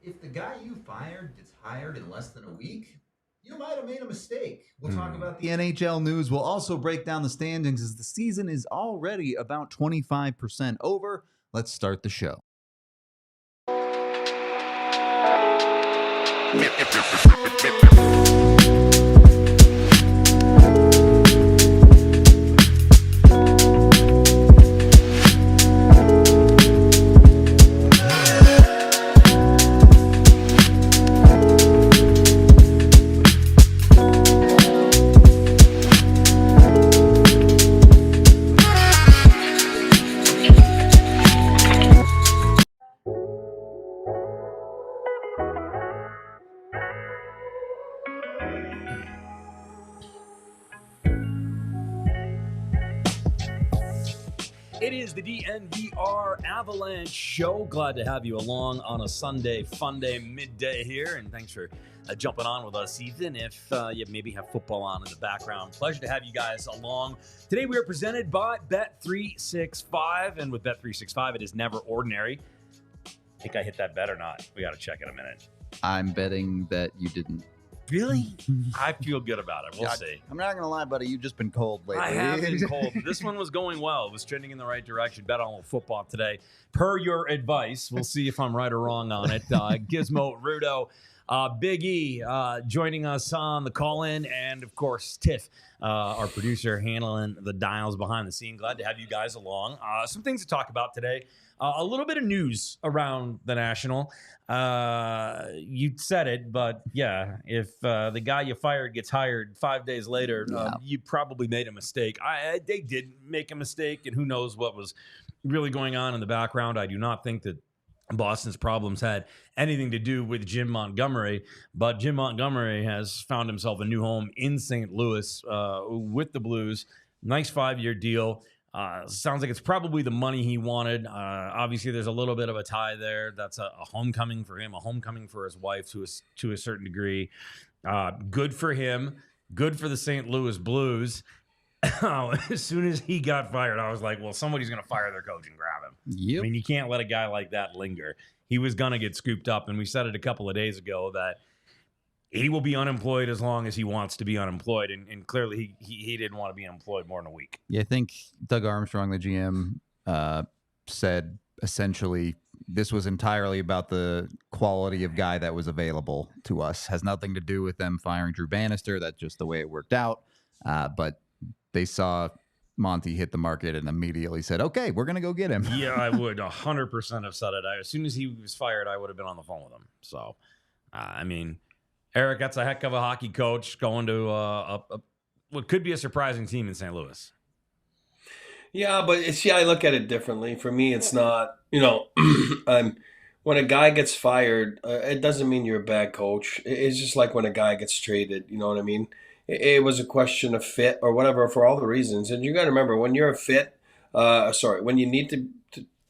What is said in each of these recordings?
If the guy you fired gets hired in less than a week, you might have made a mistake. We'll talk about the NHL news. We'll also break down the standings as the season is already about 25% over. Let's start the show. It is the DNVR Avalanche show. Glad to have you along on a Sunday, fun day, midday here. And thanks for jumping on with us, even if you maybe have football on in the background. Pleasure to have you guys along. Today we are presented by Bet365. And with Bet365, it is never ordinary. I think I hit that bet or not. We got to check in a minute. I'm betting that you didn't. Really? I feel good about it. We'll see. I'm not going to lie, buddy. You've just been cold lately. I have been cold. This one was going well. It was trending in the right direction. Bet on a little football today. Per your advice, we'll see if I'm right or wrong on it. Gizmo, Rudo, Big E joining us on the call-in. And, of course, Tiff, our producer, handling the dials behind the scene. Glad to have you guys along. Some things to talk about today. A little bit of news around the National. You said it, but yeah, if the guy you fired gets hired 5 days later, you probably made a mistake. They did make a mistake, and who knows what was really going on in the background. I do not think that Boston's problems had anything to do with Jim Montgomery, but Jim Montgomery has found himself a new home in St. Louis with the Blues. Nice 5-year deal. Sounds like it's probably the money he wanted. Obviously, there's a little bit of a tie there. That's a homecoming for him, a homecoming for his wife to a certain degree. Good for him. Good for the St. Louis Blues. As soon as he got fired, I was like, well, somebody's going to fire their coach and grab him. Yep. I mean, you can't let a guy like that linger. He was going to get scooped up, and we said it a couple of days ago that he will be unemployed as long as he wants to be unemployed, and clearly he didn't want to be unemployed more than a week. Yeah, I think Doug Armstrong, the GM, said essentially this was entirely about the quality of guy that was available to us. Has nothing to do with them firing Drew Bannister. That's just the way it worked out. But they saw Monty hit the market and immediately said, okay, we're going to go get him. Yeah, I would 100% have said it. As soon as he was fired, I would have been on the phone with him. So, I mean, Eric, that's a heck of a hockey coach going to what could be a surprising team in St. Louis. Yeah, but I look at it differently. For me, it's not, when a guy gets fired, it doesn't mean you're a bad coach. It's just like when a guy gets traded, you know what I mean? It was a question of fit or whatever for all the reasons. And you got to remember, when you're a fit, when you need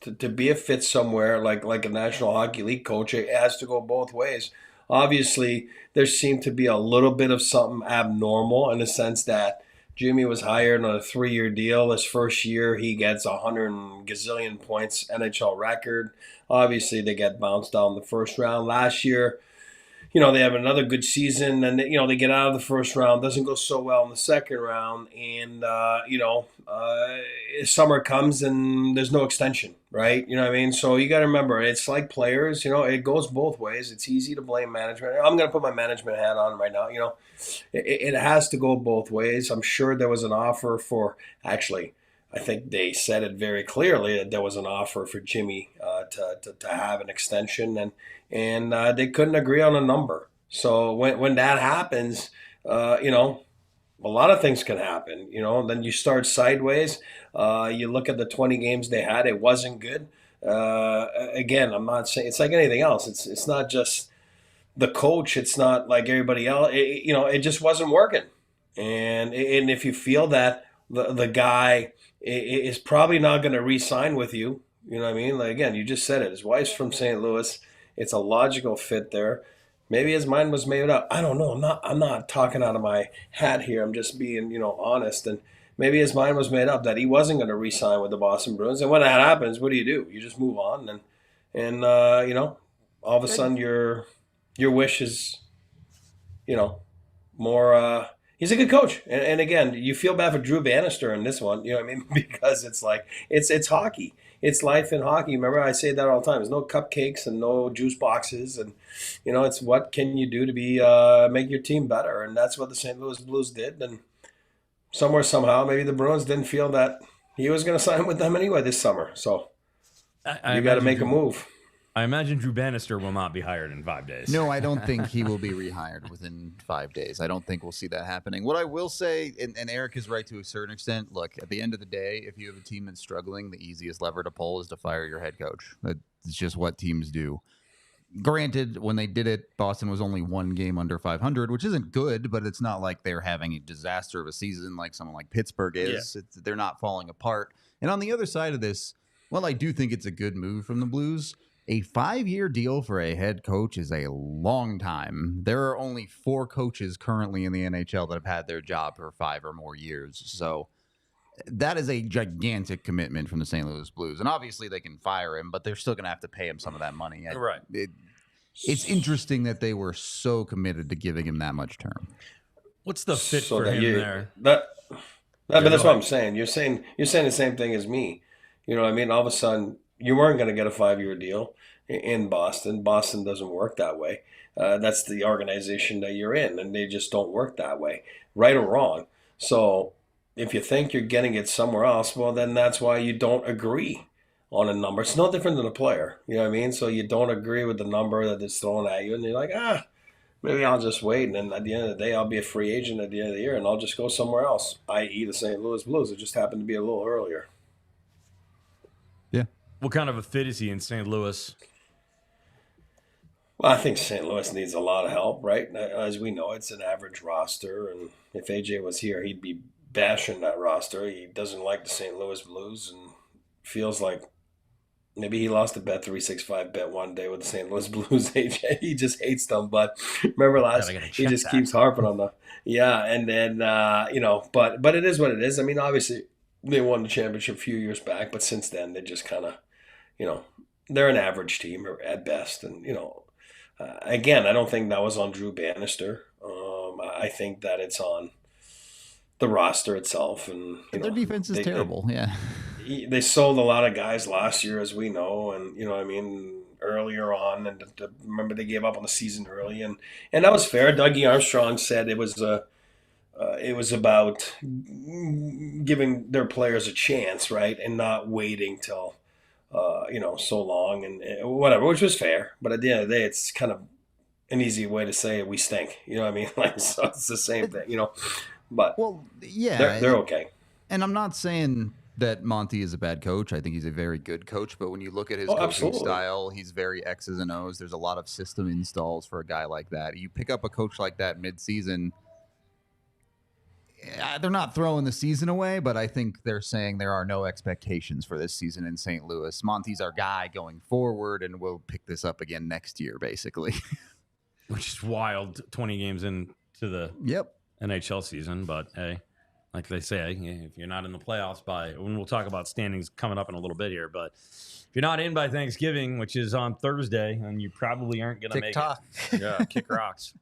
to be a fit somewhere, like a National Hockey League coach, it has to go both ways. Obviously, there seemed to be a little bit of something abnormal in the sense that Jimmy was hired on a 3-year deal. His first year, he gets 100 gazillion points NHL record. Obviously, they get bounced down the first round. Last year, they have another good season, and they get out of the first round. Doesn't go so well in the second round, and summer comes and there's no extension, right? You know what I mean? So you got to remember, it's like players. It goes both ways. It's easy to blame management. I'm going to put my management hat on right now. It has to go both ways. I'm sure there was an offer for actually. I think they said it very clearly that there was an offer for Jimmy to have an extension, and they couldn't agree on a number. So when that happens, a lot of things can happen. Then you start sideways. You look at the 20 games they had; it wasn't good. Again, I'm not saying it's like anything else. It's not just the coach. It's not like everybody else. It just wasn't working. And if you feel that the guy is probably not going to re-sign with you. You know what I mean? Like, again, you just said it. His wife's from St. Louis. It's a logical fit there. Maybe his mind was made up. I don't know. I'm not talking out of my hat here. I'm just being, honest. And maybe his mind was made up that he wasn't going to re-sign with the Boston Bruins. And when that happens, what do? You just move on and all of a sudden your wish is, more. He's a good coach, and again, you feel bad for Drew Bannister in this one. You know what I mean? Because it's like it's hockey. It's life in hockey. Remember, I say that all the time. There's no cupcakes and no juice boxes, and it's what can you do to be make your team better, and that's what the St. Louis Blues did. And somewhere, somehow, maybe the Bruins didn't feel that he was going to sign with them anyway this summer. So you got to make a move. I imagine Drew Bannister will not be hired in 5 days. No, I don't think he will be rehired within 5 days. I don't think we'll see that happening. What I will say, and Eric is right to a certain extent, look, at the end of the day, if you have a team that's struggling, the easiest lever to pull is to fire your head coach. That's just what teams do. Granted, when they did it, Boston was only one game under 500, which isn't good, but it's not like they're having a disaster of a season like someone like Pittsburgh is. Yeah. They're not falling apart. And on the other side of this, well, I do think it's a good move from the Blues. A 5-year deal for a head coach is a long time. There are only 4 coaches currently in the NHL that have had their job for 5 or more years. So that is a gigantic commitment from the St. Louis Blues. And obviously they can fire him, but they're still going to have to pay him some of that money. Right. It's interesting that they were so committed to giving him that much term. What's the fit for him there? But that's what I'm saying. You're saying the same thing as me. You know what I mean? All of a sudden, you weren't going to get a 5-year deal in Boston. Boston doesn't work that way. That's the organization that you're in, and they just don't work that way, right or wrong. So if you think you're getting it somewhere else, well, then that's why you don't agree on a number. It's no different than a player. You know what I mean? So you don't agree with the number that is thrown at you, and you're like, maybe I'll just wait, and then at the end of the day, I'll be a free agent at the end of the year, and I'll just go somewhere else, i.e. the St. Louis Blues. It just happened to be a little earlier. Yeah. What kind of a fit is he in St. Louis? Well, I think St. Louis needs a lot of help, right? As we know, it's an average roster, and if AJ was here, he'd be bashing that roster. He doesn't like the St. Louis Blues and feels like maybe he lost a Bet365 bet one day with the St. Louis Blues. AJ, he just hates them. But remember he just keeps harping on them. Yeah, and then but it is what it is. I mean, obviously they won the championship a few years back, but since then they just kind of, they're an average team at best. And again, I don't think that was on Drew Bannister. I think that it's on the roster itself, and their defense is terrible. They sold a lot of guys last year, as we know, and earlier on, and remember they gave up on the season early, and that was fair. Dougie Armstrong said it was about giving their players a chance, right, and not waiting till so long and whatever, which was fair. But at the end of the day, it's kind of an easy way to say we stink. You know what I mean? Like, so it's the same thing, But they're okay. And I'm not saying that Monty is a bad coach. I think he's a very good coach. But when you look at his coaching style, he's very X's and O's. There's a lot of system installs for a guy like that. You pick up a coach like that mid-season, they're not throwing the season away, but I think they're saying there are no expectations for this season in St. Louis. Monty's our guy going forward, and we'll pick this up again next year, basically. Which is wild, 20 games into the NHL season, but hey, like they say, if you're not in the playoffs when we'll talk about standings coming up in a little bit here, but if you're not in by Thanksgiving, which is on Thursday, then you probably aren't going to make it. Yeah, kick rocks.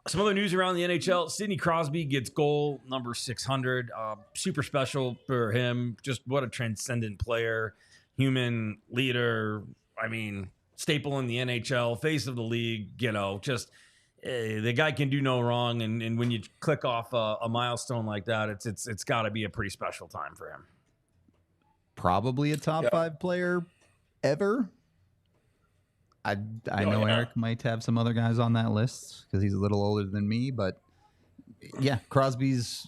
Some other news around the NHL. Sidney Crosby gets goal number 600. Super special for him. Just what a transcendent player, human leader. I mean, staple in the NHL, face of the league, just the guy can do no wrong, and when you click off a milestone like that, it's got to be a pretty special time for him. Probably a top 5 player ever. I know Eric might have some other guys on that list because he's a little older than me, but yeah, Crosby's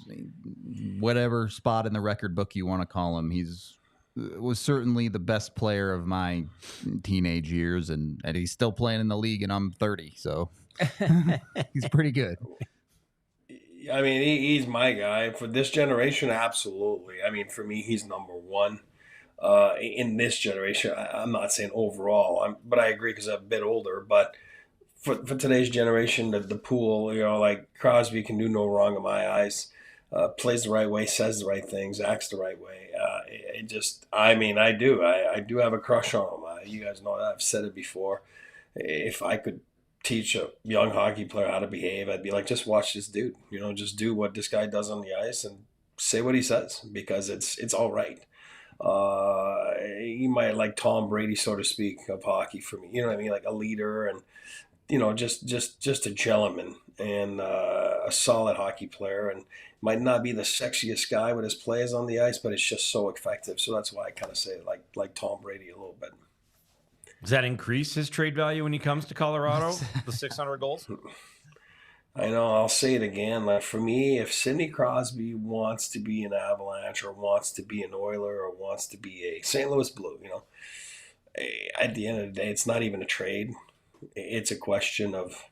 whatever spot in the record book you want to call him. Was certainly the best player of my teenage years, and he's still playing in the league, and I'm 30, so he's pretty good. I mean, he's my guy for this generation. Absolutely. I mean, for me, he's number one in this generation. I'm not saying overall, but I agree because I'm a bit older. But for today's generation, the pool, like Crosby can do no wrong in my eyes. Plays the right way, says the right things, acts the right way. I do have a crush on him. You guys know that. I've said it before. If I could teach a young hockey player how to behave, I'd be like, just watch this dude. Just do what this guy does on the ice and say what he says, because it's all right. He might like Tom Brady, so to speak, of hockey for me. You know what I mean? Like a leader, and just a gentleman and a solid hockey player, and might not be the sexiest guy with his plays on the ice, but it's just so effective. So that's why I kind of say it like Tom Brady a little bit. Does that increase his trade value when he comes to Colorado? The 600 goals? I know, I'll say it again. Like for me, if Sidney Crosby wants to be an Avalanche or wants to be an Oiler or wants to be a St. Louis Blue, at the end of the day, it's not even a trade. It's a question of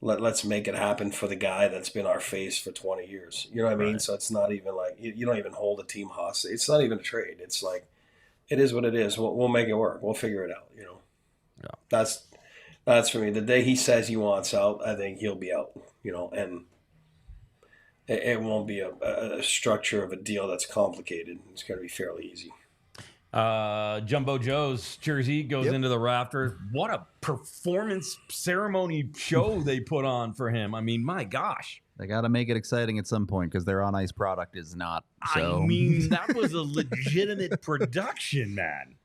let's make it happen for the guy that's been our face for 20 years. You know what I mean? Right. So it's not even like you don't even hold a team hostage. It's not even a trade. It's like it is what it is. We'll make it work. We'll figure it out. Yeah. That's for me. The day he says he wants out, I think he'll be out. And it won't be a structure of a deal that's complicated. It's going to be fairly easy. Jumbo Joe's jersey goes into the rafters. What a performance ceremony show they put on for him. I mean, my gosh. They got to make it exciting at some point because their on-ice product is not. So. I mean, that was a legitimate production, man.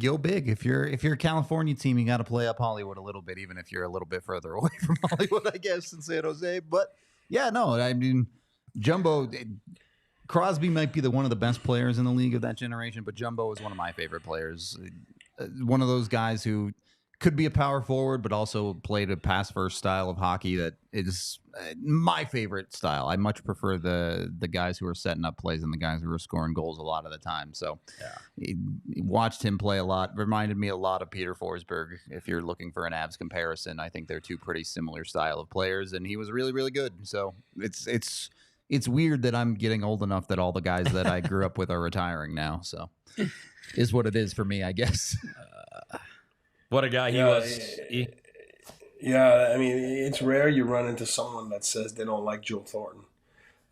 Go big. If you're a California team, you got to play up Hollywood a little bit, even if you're a little bit further away from Hollywood, I guess, in San Jose. But yeah, no, I mean, Jumbo, Crosby might be one of the best players in the league of that generation, but Jumbo is one of my favorite players. One of those guys who could be a power forward, but also played a pass-first style of hockey that is my favorite style. I much prefer the guys who are setting up plays than the guys who are scoring goals a lot of the time. So watched him play a lot. Reminded me a lot of Peter Forsberg. If you're looking for an Avs comparison, I think they're two pretty similar style of players, and he was really, really good. So it's weird that I'm getting old enough that all the guys that I grew up with are retiring now. So is what it is for me, I guess. What a guy he was. Yeah, I mean, it's rare you run into someone that says they don't like Joe Thornton.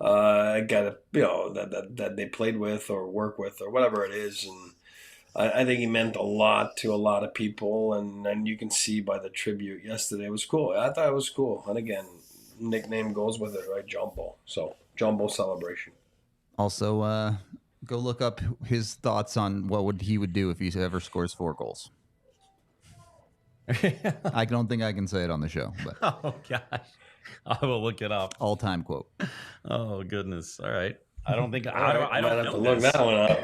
A guy that they played with or work with or whatever it is. And I think he meant a lot to a lot of people. And you can see by the tribute yesterday, it was cool. I thought it was cool. And again, nickname goes with it, right? Jumbo. So, Jumbo celebration. Also, go look up his thoughts on what he would do if he ever scores 4 goals. I don't think I can say it on the show, but oh gosh, I will look it up. All-time quote. Oh goodness! All right, I don't think I don't have to look that one up.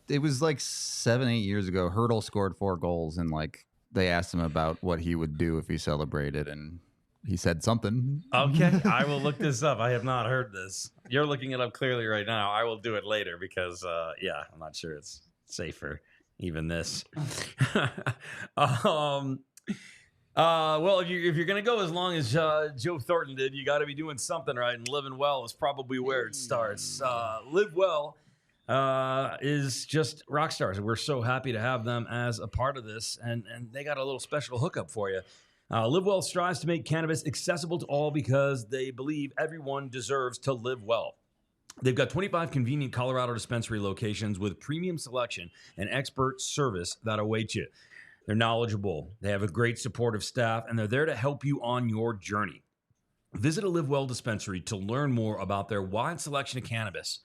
It was like 7-8 years ago. Hurdle scored 4 goals, and like they asked him about what he would do if he celebrated, and he said something. Okay, I will look this up. I have not heard this. You're looking it up clearly right now. I will do it later because I'm not sure it's safer. Even this. Well, if you're going to go as long as Joe Thornton did, you got to be doing something right, and living well is probably where it starts. Live Well is just rock stars. We're so happy to have them as a part of this, and they got a little special hookup for you. Live Well strives to make cannabis accessible to all because they believe everyone deserves to live well. They've got 25 convenient Colorado dispensary locations with premium selection and expert service that await you. They're knowledgeable. They have a great supportive staff, and they're there to help you on your journey. Visit a Live Well dispensary to learn more about their wide selection of cannabis,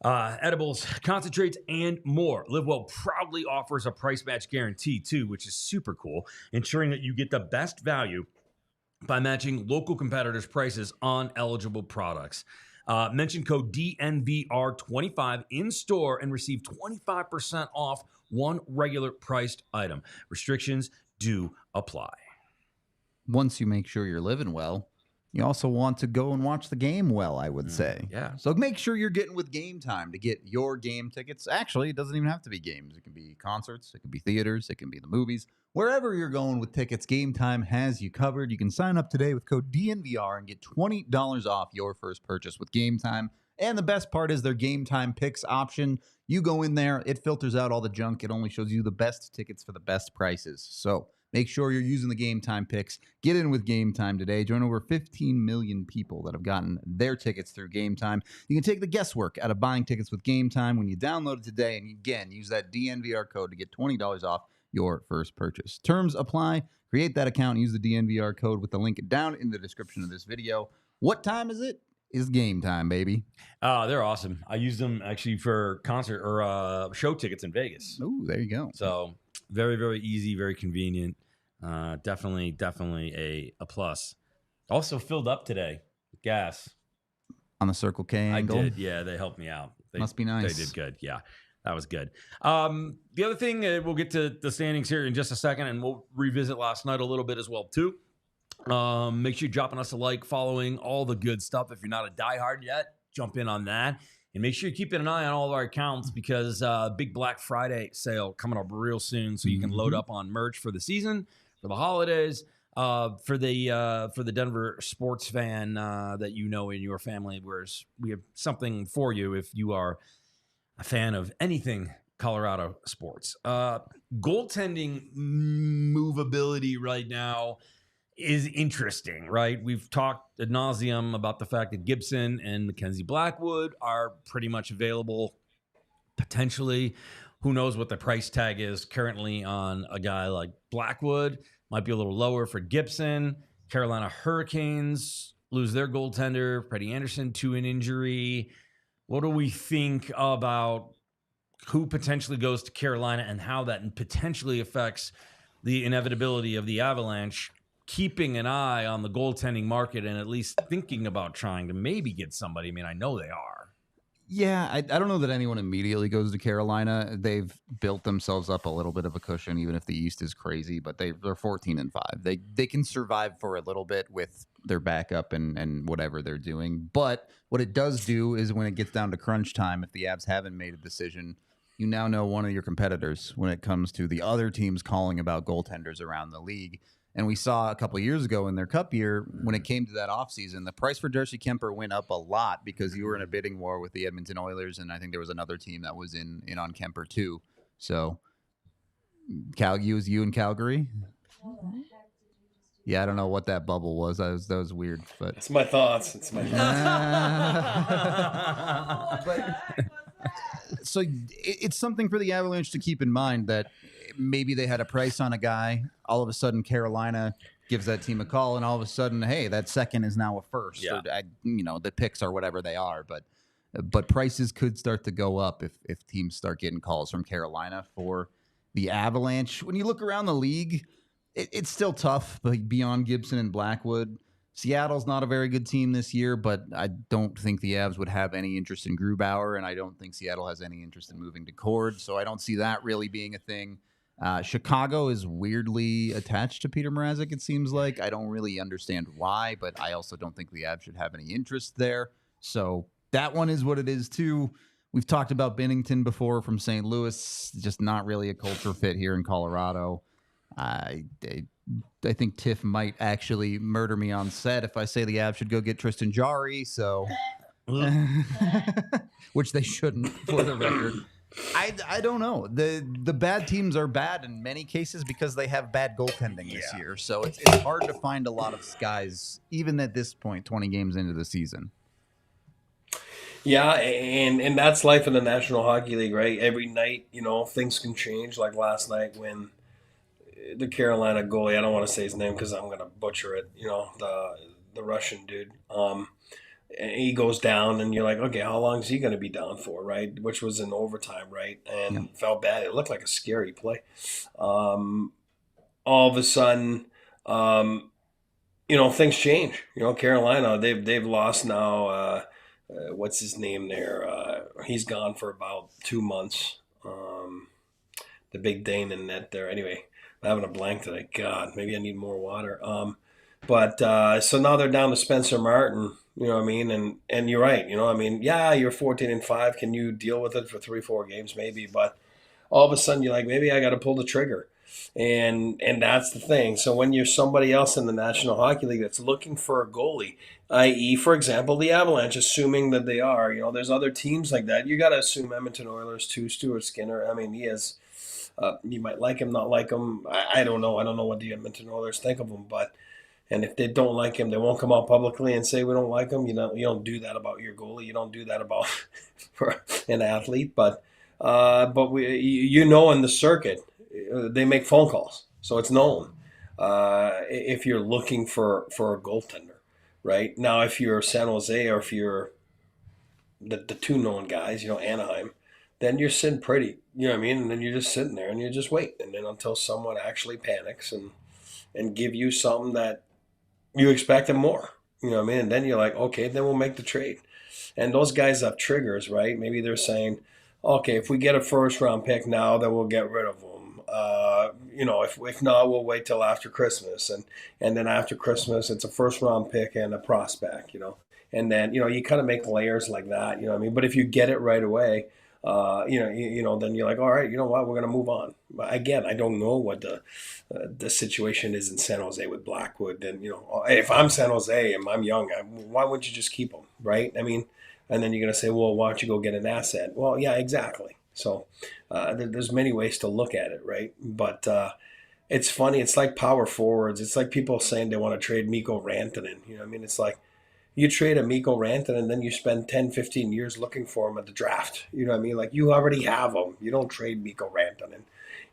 edibles, concentrates, and more. Live Well proudly offers a price match guarantee, too, which is super cool, ensuring that you get the best value by matching local competitors' prices on eligible products. Mention code DNVR25 in store and receive 25% off one regular priced item. Restrictions do apply. Once you make sure you're living well, you also want to go and watch the game well, I would say. Yeah. So make sure you're getting with Game Time to get your game tickets. Actually, it doesn't even have to be games. It can be concerts. It can be theaters. It can be the movies. Wherever you're going with tickets, Game Time has you covered. You can sign up today with code DNVR and get $20 off your first purchase with Game Time. And the best part is their Game Time Picks option. You go in there, it filters out all the junk. It only shows you the best tickets for the best prices. So Make sure you're using the Game Time picks. Get in with Game Time today. Join over 15 million people that have gotten their tickets through Game Time. You can take the guesswork out of buying tickets with Game Time when you download it today. And again, use that DNVR code to get $20 off your first purchase. Terms apply. Create that account and use the DNVR code with the link down in the description of this video. What time is it? It's Game Time, baby. They're awesome. I used them actually for concert or show tickets in Vegas. Oh, there you go. So very, very easy, very convenient. Definitely a plus. Also filled up today with gas. On the Circle K angle? I did, yeah. They helped me out. Must be nice. They did good, yeah. That was good. The other thing, we'll get to the standings here in just a second, and we'll revisit last night a little bit as well, too. Make sure you're dropping us a like, following all the good stuff. If you're not a diehard yet, jump in on that. And make sure you're keeping an eye on all of our accounts because big Black Friday sale coming up real soon, so you can load up on merch for the season, for the holidays, for the Denver sports fan that you know in your family. Whereas we have something for you if you are a fan of anything Colorado sports. Goaltending movability right now is interesting, right? We've talked ad nauseum about the fact that Gibson and Mackenzie Blackwood are pretty much available potentially. Who knows what the price tag is currently on a guy like Blackwood? Might be a little lower for Gibson. Carolina Hurricanes lose their goaltender, Freddie Anderson, to an injury. What do we think about who potentially goes to Carolina and how that potentially affects the inevitability of the Avalanche keeping an eye on the goaltending market and at least thinking about trying to maybe get somebody? I mean, I know they are. Yeah, I don't know that anyone immediately goes to Carolina. They've built themselves up a little bit of a cushion, even if the East is crazy, but they're 14-5. They can survive for a little bit with their backup and whatever they're doing. But what it does do is when it gets down to crunch time, if the Avs haven't made a decision, you now know one of your competitors when it comes to the other teams calling about goaltenders around the league. And we saw a couple of years ago in their cup year, when it came to that offseason, the price for Darcy Kemper went up a lot because you were in a bidding war with the Edmonton Oilers, and I think there was another team that was in on Kemper too. So, you in Calgary? Yeah, I don't know what that bubble was. That was weird, but It's my thoughts. So it's something for the Avalanche to keep in mind that maybe they had a price on a guy. All of a sudden, Carolina gives that team a call, and all of a sudden, hey, that second is now a first. Yeah. Or, the picks are whatever they are, but prices could start to go up if teams start getting calls from Carolina for the Avalanche. When you look around the league, it's still tough, but beyond Gibson and Blackwood, Seattle's not a very good team this year, but I don't think the Avs would have any interest in Grubauer, and I don't think Seattle has any interest in moving to Cord, so I don't see that really being a thing. Chicago is weirdly attached to Peter Mrazek, it seems like. I don't really understand why, but I also don't think the Avs should have any interest there. So that one is what it is, too. We've talked about Binnington before from St. Louis, just not really a culture fit here in Colorado. I think Tiff might actually murder me on set if I say the Avs should go get Tristan Jarry, so which they shouldn't, for the record. I don't know. The bad teams are bad in many cases because they have bad goaltending this year. So it's hard to find a lot of skies, even at this point, 20 games into the season. Yeah, and that's life in the National Hockey League, right? Every night, things can change. Like last night when the Carolina goalie, I don't want to say his name because I'm going to butcher it, the Russian dude, and he goes down, and you're like, okay, how long is he going to be down for, right? Which was in overtime, right? And felt bad. It looked like a scary play. All of a sudden, things change. Carolina, they've lost now. What's his name there? He's gone for about 2 months. The big Dane in net there. Anyway, I'm having a blank today. God, maybe I need more water. But so now they're down to Spencer Martin. You know what I mean? And you're right. Yeah, you're 14-5. Can you deal with it for 3-4 games? Maybe. But all of a sudden you're like, maybe I got to pull the trigger. And that's the thing. So when you're somebody else in the National Hockey League that's looking for a goalie, i.e., for example, the Avalanche, assuming that they are, there's other teams like that. You got to assume Edmonton Oilers too. Stuart Skinner. I mean, he has You might like him, not like him. I don't know. I don't know what the Edmonton Oilers think of him, but and if they don't like him, they won't come out publicly and say we don't like him. You don't do that about your goalie. You don't do that about for an athlete. But in the circuit, they make phone calls, so it's known. If you're looking for a goaltender, right now, if you're San Jose or if you're the two known guys, Anaheim, then you're sitting pretty. You know what I mean? And then you're just sitting there and you just wait, and then until someone actually panics and give you something that you expect them more. You know what I mean? And then you're like, okay, then we'll make the trade. And those guys have triggers, right? Maybe they're saying, okay, if we get a first round pick now, then we'll get rid of them. If not, we'll wait till after Christmas. And then after Christmas, it's a first round pick and a prospect, And then, you kind of make layers like that, you know what I mean? But if you get it right away, then you're like, all right, you know what, we're going to move on. But again, I don't know what the situation is in San Jose with Blackwood. And, if I'm San Jose and I'm young, why wouldn't you just keep him, right? I mean, and then you're going to say, well, why don't you go get an asset? Well, yeah, exactly. So there's many ways to look at it, right? But it's funny. It's like power forwards. It's like people saying they want to trade Mikko Rantanen. You know what I mean? It's like, you trade a Mikko Rantanen and then you spend 10, 15 years looking for him at the draft. You know what I mean? Like, you already have him. You don't trade Mikko Rantanen.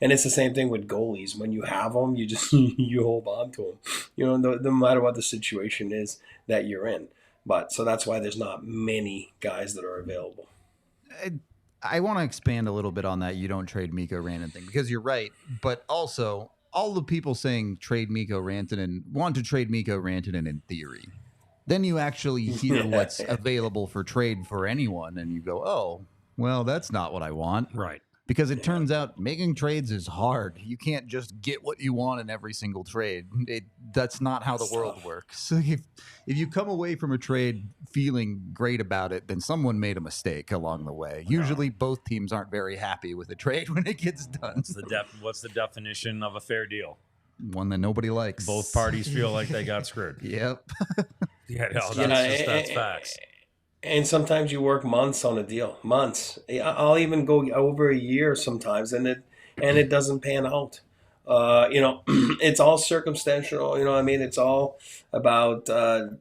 And it's the same thing with goalies. When you have them, you just you hold on to them. No matter what the situation is that you're in. But so that's why there's not many guys that are available. I want to expand a little bit on that. You don't trade Mikko Rantanen thing, because you're right. But also, all the people saying trade Mikko Rantanen want to trade Mikko Rantanen in theory. Then you actually hear what's available for trade for anyone, and you go, oh, well, that's not what I want. Right. Because it turns out making trades is hard. You can't just get what you want in every single trade. That's not how the world works. So if you come away from a trade feeling great about it, then someone made a mistake along the way. Usually both teams aren't very happy with a trade when it gets done. What's the definition of a fair deal? One that nobody likes. Both parties feel like they got screwed. Yep. That's facts. And sometimes you work months on a deal. Months. I'll even go over a year sometimes, and it doesn't pan out. It's all circumstantial. You know what I mean? It's all about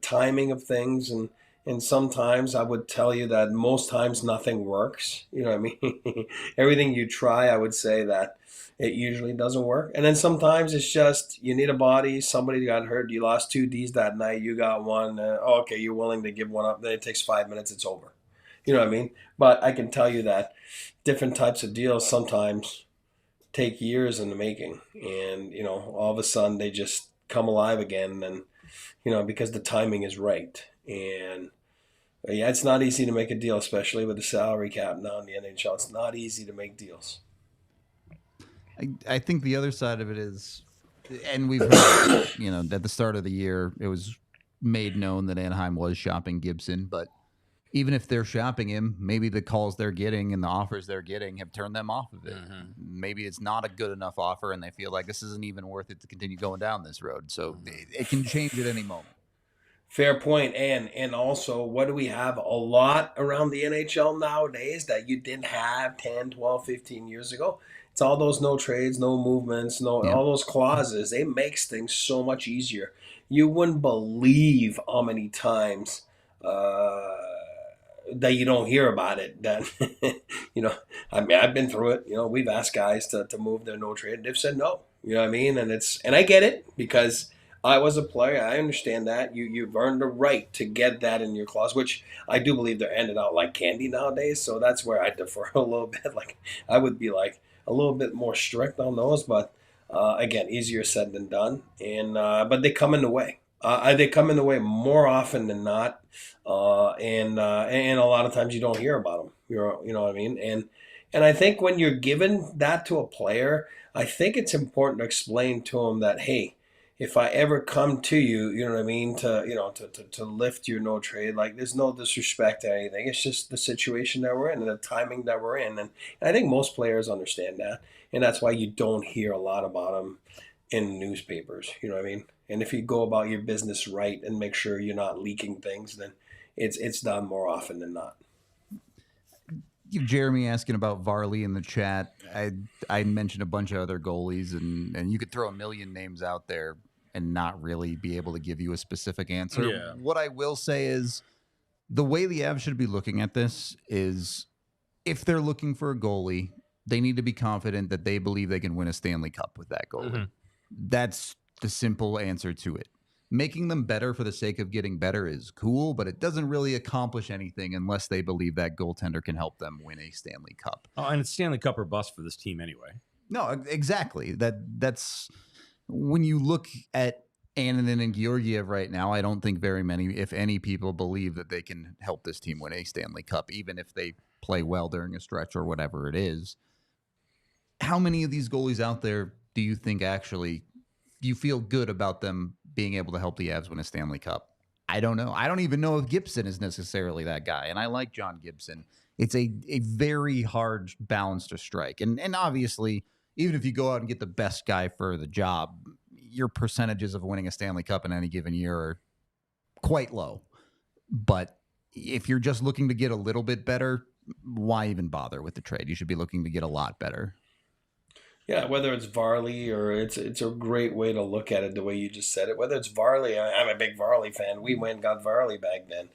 timing of things, and sometimes I would tell you that most times nothing works. You know what I mean? Everything you try, I would say that it usually doesn't work. And then sometimes it's just you need a body. Somebody got hurt. You lost 2 Ds that night. You got one. Okay, you're willing to give one up. Then it takes 5 minutes. It's over. You know what I mean? But I can tell you that different types of deals sometimes take years in the making. And, all of a sudden they just come alive again. And, because the timing is right. And, yeah, it's not easy to make a deal, especially with the salary cap now in the NHL. It's not easy to make deals. I think the other side of it is, and we've heard, at the start of the year, it was made known that Anaheim was shopping Gibson, but even if they're shopping him, maybe the calls they're getting and the offers they're getting have turned them off of it. Mm-hmm. Maybe it's not a good enough offer and they feel like this isn't even worth it to continue going down this road. So it can change at any moment. Fair point. And also, what do we have a lot around the NHL nowadays that you didn't have 10, 12, 15 years ago? It's all those no trades, no movements, all those clauses. It makes things so much easier. You wouldn't believe how many times that you don't hear about it. That I've been through it. We've asked guys to move their no trade. They've said no. You know what I mean? And I get it, because I was a player. I understand that. You've earned the right to get that in your clause, which I do believe they're handed out like candy nowadays. So that's where I defer a little bit. Like, I would be like a little bit more strict on those, but again, easier said than done. And but they come in the way. They come in the way more often than not, and a lot of times you don't hear about them. You know what I mean? And I think when you're given that to a player, I think it's important to explain to them that, hey, if I ever come to you, you know what I mean, to lift your no trade, like, there's no disrespect to anything. It's just the situation that we're in and the timing that we're in. And I think most players understand that. And that's why you don't hear a lot about them in newspapers. You know what I mean? And if you go about your business right and make sure you're not leaking things, then it's done more often than not. Jeremy asking about Varley in the chat. I mentioned a bunch of other goalies, and you could throw a million names out there and not really be able to give you a specific answer. Yeah. What I will say is the way the Avs should be looking at this is if they're looking for a goalie, they need to be confident that they believe they can win a Stanley Cup with that goalie. Mm-hmm. That's the simple answer to it. Making them better for the sake of getting better is cool, but it doesn't really accomplish anything unless they believe that goaltender can help them win a Stanley Cup. Oh, and it's Stanley Cup or bust for this team anyway. No, exactly. That's when you look at Annunen and Georgiev right now, I don't think very many, if any, people believe that they can help this team win a Stanley Cup, even if they play well during a stretch or whatever it is. How many of these goalies out there do you think actually you feel good about them being able to help the Avs win a Stanley Cup? I don't know. I don't even know if Gibson is necessarily that guy. And I like John Gibson. It's a very hard balance to strike. And obviously, even if you go out and get the best guy for the job, your percentages of winning a Stanley Cup in any given year are quite low. But if you're just looking to get a little bit better, why even bother with the trade? You should be looking to get a lot better. Yeah, whether it's Varley or it's a great way to look at it the way you just said it. Whether it's Varley, I'm a big Varley fan. We went and got Varley back then.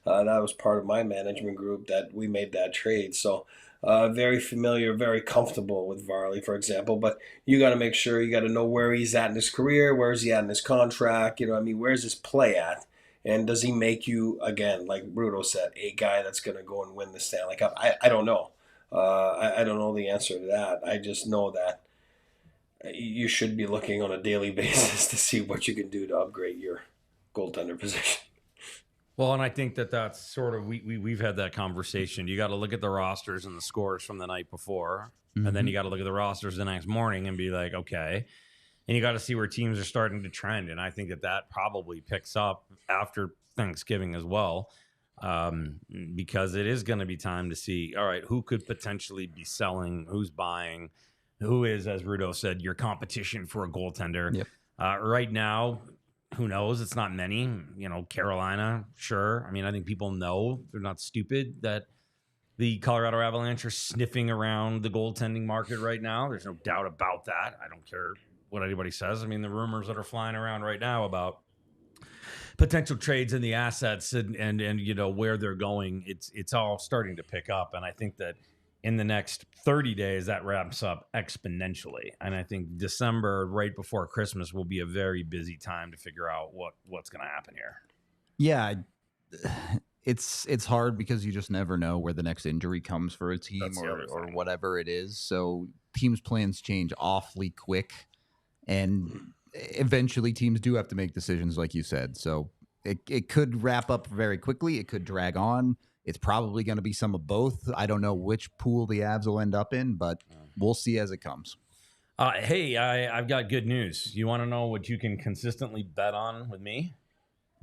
That was part of my management group that we made that trade. So very familiar, very comfortable with Varley, for example. But you got to make sure you got to know where he's at in his career, where is he at in his contract. You know, what I mean, where's his play at? And does he make you, again, like Rudo said, a guy that's going to go and win the Stanley Cup? I don't know. I don't know the answer to that. I just know that you should be looking on a daily basis to see what you can do to upgrade your goaltender position. Well, and I think that's sort of we've had that conversation. You got to look at the rosters and the scores from the night before, and then you got to look at the rosters the next morning and be like, okay. And you got to see where teams are starting to trend. And I think that probably picks up after Thanksgiving as well. Because it is going to be time to see, all right, who could potentially be selling, who's buying, who is, as Rudo said, your competition for a goaltender. Yep. Right now, who knows? It's not many. You know, Carolina, sure. I mean, I think people know, they're not stupid, that the Colorado Avalanche are sniffing around the goaltending market right now. There's no doubt about that. I don't care what anybody says. I mean, the rumors that are flying around right now about potential trades in the assets and you know where they're going, it's all starting to pick up. And I think that in the next 30 days that ramps up exponentially. And I think December, right before Christmas, will be a very busy time to figure out what's going to happen here. Yeah, it's hard because you just never know where the next injury comes for a team or whatever it is. So teams' plans change awfully quick, and eventually teams do have to make decisions, like you said. So it could wrap up very quickly. It could drag on. It's probably going to be some of both. I don't know which pool the Avs will end up in, but we'll see as it comes. Hey, I've got good news. You want to know what you can consistently bet on with me?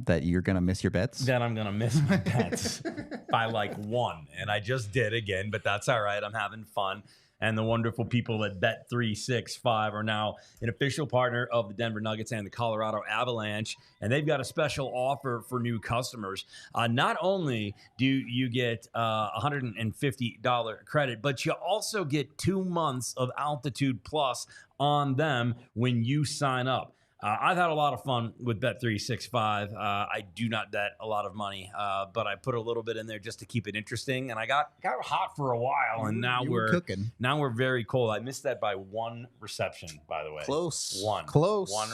That you're going to miss your bets? That I'm going to miss my bets by like one. And I just did again, but that's all right. I'm having fun. And the wonderful people at Bet365 are now an official partner of the Denver Nuggets and the Colorado Avalanche. And they've got a special offer for new customers. Not only do you get $150 credit, but you also get 2 months of Altitude Plus on them when you sign up. I've had a lot of fun with Bet365. I do not bet a lot of money, but I put a little bit in there just to keep it interesting. And I got hot for a while, and now we're cooking. Now we're very cold. I missed that by one reception, by the way. Close. One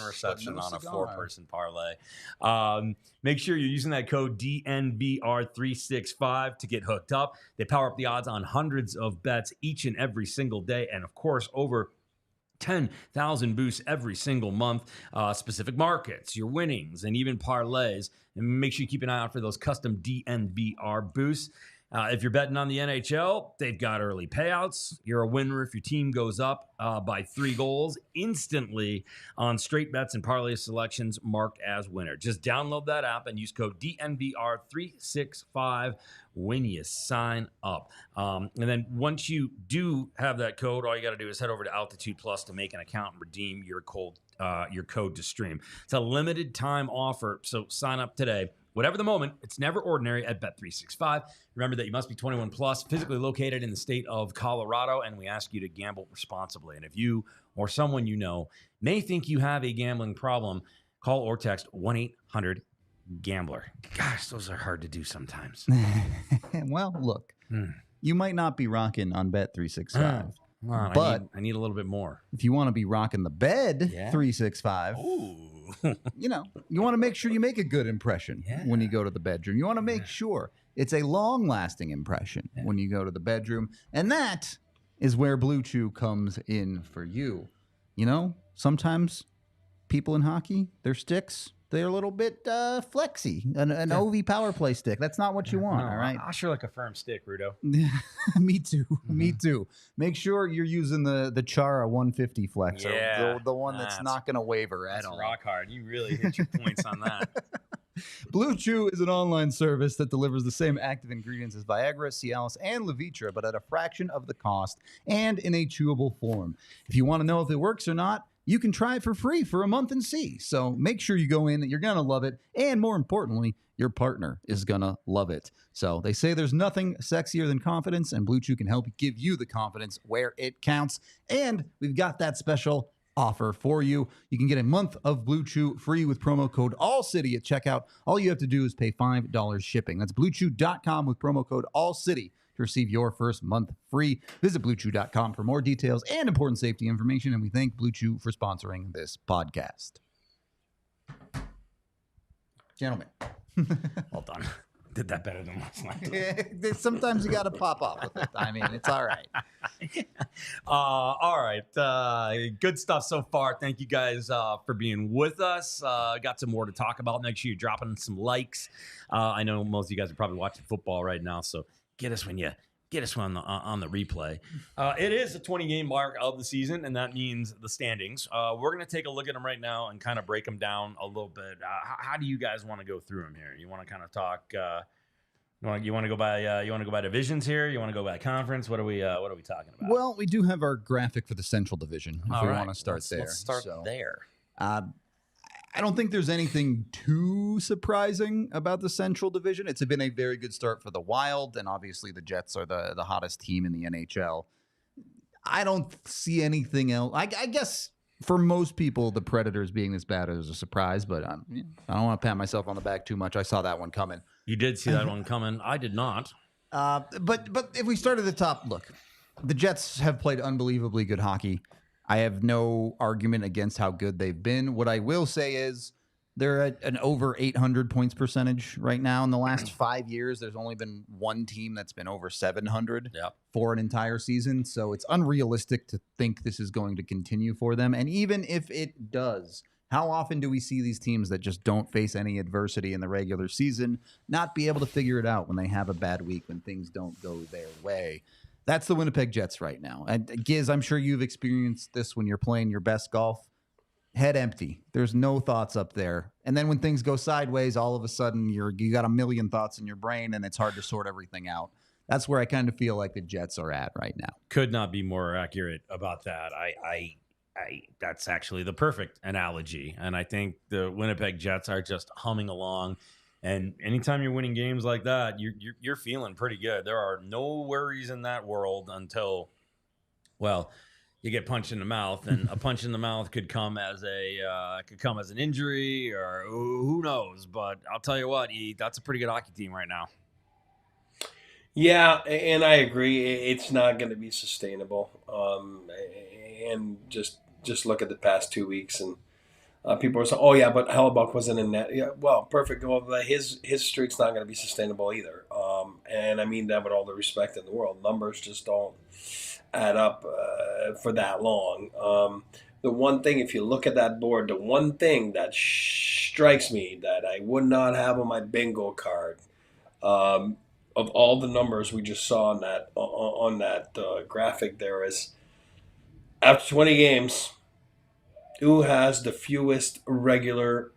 reception on a 4-person parlay. Make sure you're using that code DNVR365 to get hooked up. They power up the odds on hundreds of bets each and every single day, and of course, over 10,000 boosts every single month, specific markets, your winnings, and even parlays. And make sure you keep an eye out for those custom DNVR boosts. If you're betting on the NHL, they've got early payouts. You're a winner if your team goes up by 3 goals instantly on straight bets and parlay selections marked as winner. Just download that app and use code DNVR365 when you sign up. And then once you do have that code, all you got to do is head over to Altitude Plus to make an account and redeem your code to stream. It's a limited time offer, so sign up today. Whatever the moment, it's never ordinary at Bet365. Remember that you must be 21 plus, physically located in the state of Colorado, and we ask you to gamble responsibly. And if you or someone you know may think you have a gambling problem, call or text 1-800-GAMBLER. Gosh, those are hard to do sometimes. Well, look, you might not be rocking on Bet365. Well, but I need a little bit more. If you want to be rocking the bed 365, you know, you want to make sure you make a good impression when you go to the bedroom. You want to make sure it's a long-lasting impression when you go to the bedroom. And that is where Blue Chew comes in for you. You know, sometimes people in hockey, their sticks, they're a little bit flexy. An OV power play stick. That's not what you want, all right? I sure like a firm stick, Rudo. Me too. Me too. Make sure you're using the Chara 150 Flex, the one that's not going to waver at all. That's rock hard. You really hit your points on that. Blue Chew is an online service that delivers the same active ingredients as Viagra, Cialis, and Levitra, but at a fraction of the cost and in a chewable form. If you want to know if it works or not, you can try it for free for a month and see. So make sure you go in. You're going to love it. And more importantly, your partner is going to love it. So they say there's nothing sexier than confidence, and Blue Chew can help give you the confidence where it counts. And we've got that special offer for you. You can get a month of Blue Chew free with promo code ALLCITY at checkout. All you have to do is pay $5 shipping. That's BlueChew.com with promo code ALLCITY to receive your first month free. Visit BlueChew.com for more details and important safety information. And we thank Blue Chew for sponsoring this podcast. Gentlemen. Well done. Did that better than last night. Sometimes you got to pop off with it. I mean, it's all right. All right. Good stuff so far. Thank you guys for being with us. Got some more to talk about. Make sure you're dropping some likes. I know most of you guys are probably watching football right now, so get us when on the replay. It is the 20-game mark of the season, and that means the standings. We're going to take a look at them right now and kind of break them down a little bit. How do you guys want to go through them here? You want to kind of talk? You want to go by divisions here? You want to go by conference? What are we talking about? Well, we do have our graphic for the Central Division. If we want to start there, let's start there. I don't think there's anything too surprising about the Central Division. It's been a very good start for the Wild, and obviously the Jets are the hottest team in the NHL. I don't see anything else. I guess for most people, the Predators being this bad is a surprise, but I don't want to pat myself on the back too much. I saw that one coming. You did see that one coming. I did not. But if we start at the top, look, the Jets have played unbelievably good hockey. I have no argument against how good they've been. What I will say is they're at an over 800 points percentage right now. In the last 5 years, there's only been one team that's been over 700 for an entire season. So it's unrealistic to think this is going to continue for them. And even if it does, how often do we see these teams that just don't face any adversity in the regular season not be able to figure it out when they have a bad week, when things don't go their way? That's the Winnipeg Jets right now. And Giz, I'm sure you've experienced this when you're playing your best golf. Head empty. There's no thoughts up there. And then when things go sideways, all of a sudden you got a million thoughts in your brain and it's hard to sort everything out. That's where I kind of feel like the Jets are at right now. Could not be more accurate about that. I that's actually the perfect analogy. And I think the Winnipeg Jets are just humming along. And anytime you're winning games like that, you're feeling pretty good. There are no worries in that world until, well, you get punched in the mouth, and a punch in the mouth could come as an injury, or who knows. But I'll tell you what, that's a pretty good hockey team right now. Yeah, and I agree. It's not going to be sustainable. And just look at the past 2 weeks and. People are saying, "Oh yeah, but Hellebuck wasn't in net." Yeah, well, perfect. Well, his streak's not going to be sustainable either. And I mean that with all the respect in the world. Numbers just don't add up for that long. The one thing, if you look at that board, the one thing that strikes me that I would not have on my bingo card, of all the numbers we just saw on that graphic, there is after 20 games. Who has the fewest regular,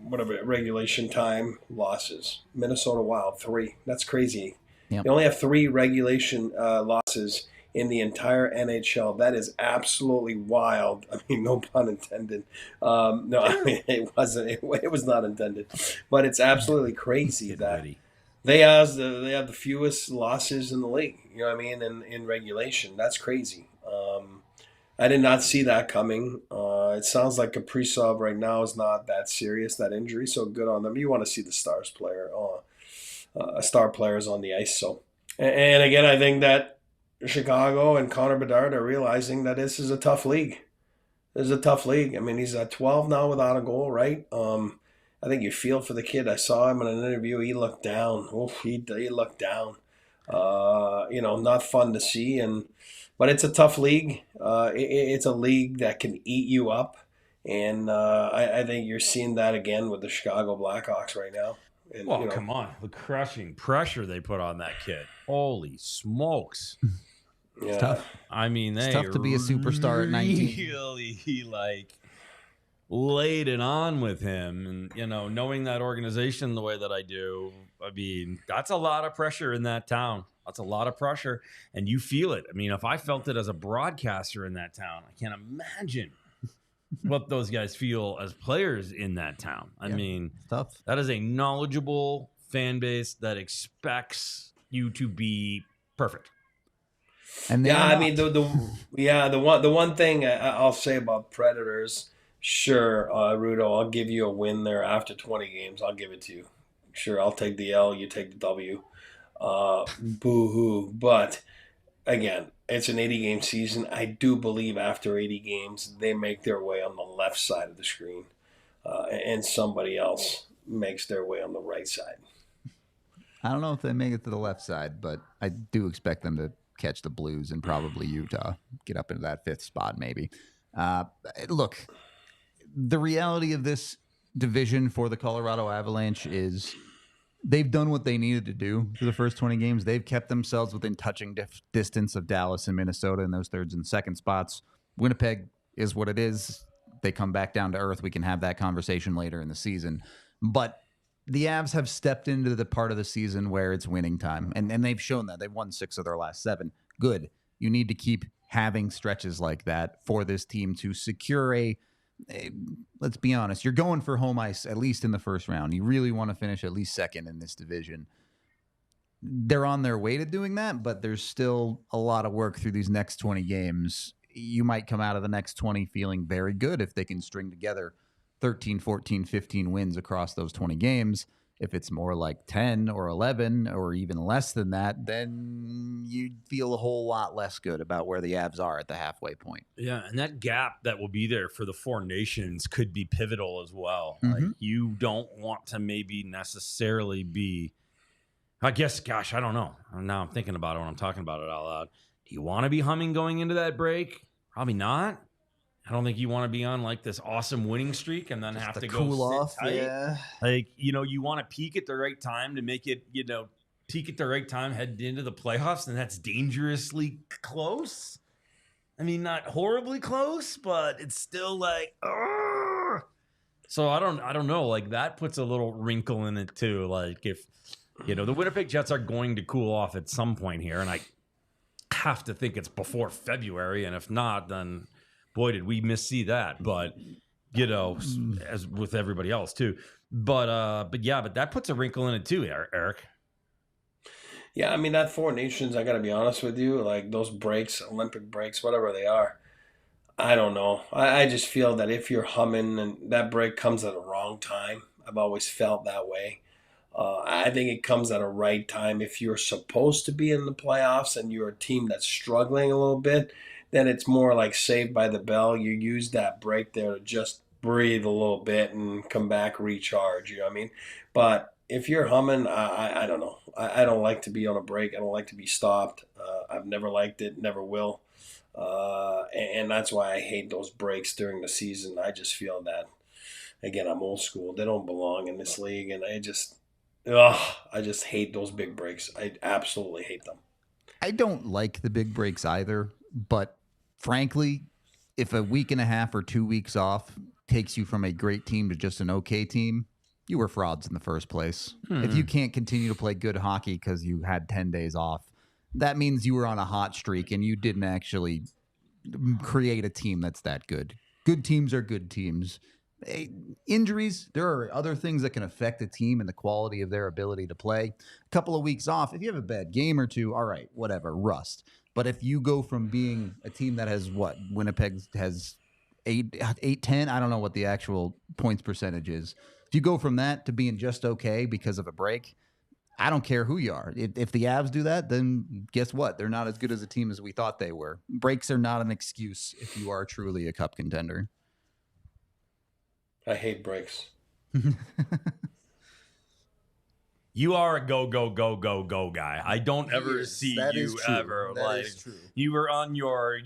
regulation time losses? Minnesota Wild, 3. That's crazy. Yep. They only have 3 regulation losses in the entire NHL. That is absolutely wild. I mean, no pun intended. No, I mean, it wasn't. It was not intended. But it's absolutely crazy that they have the fewest losses in the league. You know what I mean? In regulation, that's crazy. I did not see that coming. It sounds like Kaprizov right now is not that serious, that injury. So good on them. You want to see the star players on the ice. So, and again, I think that Chicago and Connor Bedard are realizing that this is a tough league. This is a tough league. I mean, he's at 12 now without a goal, right? I think you feel for the kid. I saw him in an interview. He looked down. Oof, he looked down. Not fun to see. But it's a tough league. It's a league that can eat you up. And I think you're seeing that again with the Chicago Blackhawks right now. And, come on. The crushing pressure they put on that kid. Holy smokes. Yeah. It's tough. I mean, it's tough to be a superstar at 19. Really, laid it on with him. And, knowing that organization the way that I do, I mean, that's a lot of pressure in that town. That's a lot of pressure. And you feel it. I mean, if I felt it as a broadcaster in that town, I can't imagine what those guys feel as players in that town. I mean, tough. That is a knowledgeable fan base that expects you to be perfect. And I mean, the one thing I'll say about Predators, sure, Rudo, I'll give you a win there after 20 games. I'll give it to you. Sure, I'll take the L, you take the W. Boo-hoo. But again, it's an 80-game season. I do believe after 80 games, they make their way on the left side of the screen, and somebody else makes their way on the right side. I don't know if they make it to the left side, but I do expect them to catch the Blues and probably Utah, get up into that 5th spot maybe. Look, the reality of this division for the Colorado Avalanche is they've done what they needed to do for the first 20 games. They've kept themselves within touching distance of Dallas and Minnesota in those 3rd and 2nd spots. Winnipeg is what it is. They come back down to earth. We can have that conversation later in the season. But the Avs have stepped into the part of the season where it's winning time, and they've shown that. They've won 6 of their last 7. Good. You need to keep having stretches like that for this team to secure let's be honest, you're going for home ice at least in the first round. You really want to finish at least 2nd in this division. They're on their way to doing that, but there's still a lot of work through these next 20 games. You might come out of the next 20 feeling very good if they can string together 13, 14, 15 wins across those 20 games. If it's more like 10 or 11 or even less than that, then you'd feel a whole lot less good about where the Avs are at the halfway point. Yeah, and that gap that will be there for the 4 nations could be pivotal as well. Like, you don't want to maybe necessarily be, I guess, gosh, I don't know. Now I'm thinking about it when I'm talking about it out loud. Do you want to be humming going into that break? Probably not. I don't think you want to be on like this awesome winning streak and then have to go cool sit off. tight. Yeah. Like, you want to peak at the right time to make it, peak at the right time heading into the playoffs, and that's dangerously close. I mean, not horribly close, but it's still like, argh. So I don't know. Like, that puts a little wrinkle in it too. Like, if the Winnipeg Jets are going to cool off at some point here, and I have to think it's before February, and if not, then boy, did we see that. But as with everybody else too. But that puts a wrinkle in it too, Eric. Yeah, I mean, that 4 nations, I got to be honest with you, like those breaks, Olympic breaks, whatever they are, I don't know. I just feel that if you're humming and that break comes at the wrong time, I've always felt that way. I think it comes at a right time. If you're supposed to be in the playoffs and you're a team that's struggling a little bit, then it's more like Saved by the Bell. You use that break there to just breathe a little bit and come back, recharge. You know what I mean? But if you're humming, I don't know. I don't like to be on a break. I don't like to be stopped. I've never liked it, never will. And that's why I hate those breaks during the season. I just feel that, again, I'm old school. They don't belong in this league. And I just hate those big breaks. I absolutely hate them. I don't like the big breaks either, but frankly, if a week and a half or 2 weeks off takes you from a great team to just an okay team, you were frauds in the first place. If you can't continue to play good hockey because you had 10 days off, that means you were on a hot streak and you didn't actually create a team that's that good. Good teams are good teams. Injuries, there are other things that can affect a team and the quality of their ability to play. A couple of weeks off, if you have a bad game or two, all right, whatever, rust. But if you go from being a team that has Winnipeg has 8-10, I don't know what the actual points percentage is. If you go from that to being just okay because of a break, I don't care who you are. If the Avs do that, then guess what? They're not as good as a team as we thought they were. Breaks are not an excuse if you are truly a cup contender. I hate breaks. You are a go guy. I don't ever see you ever. That like is true. You were on your,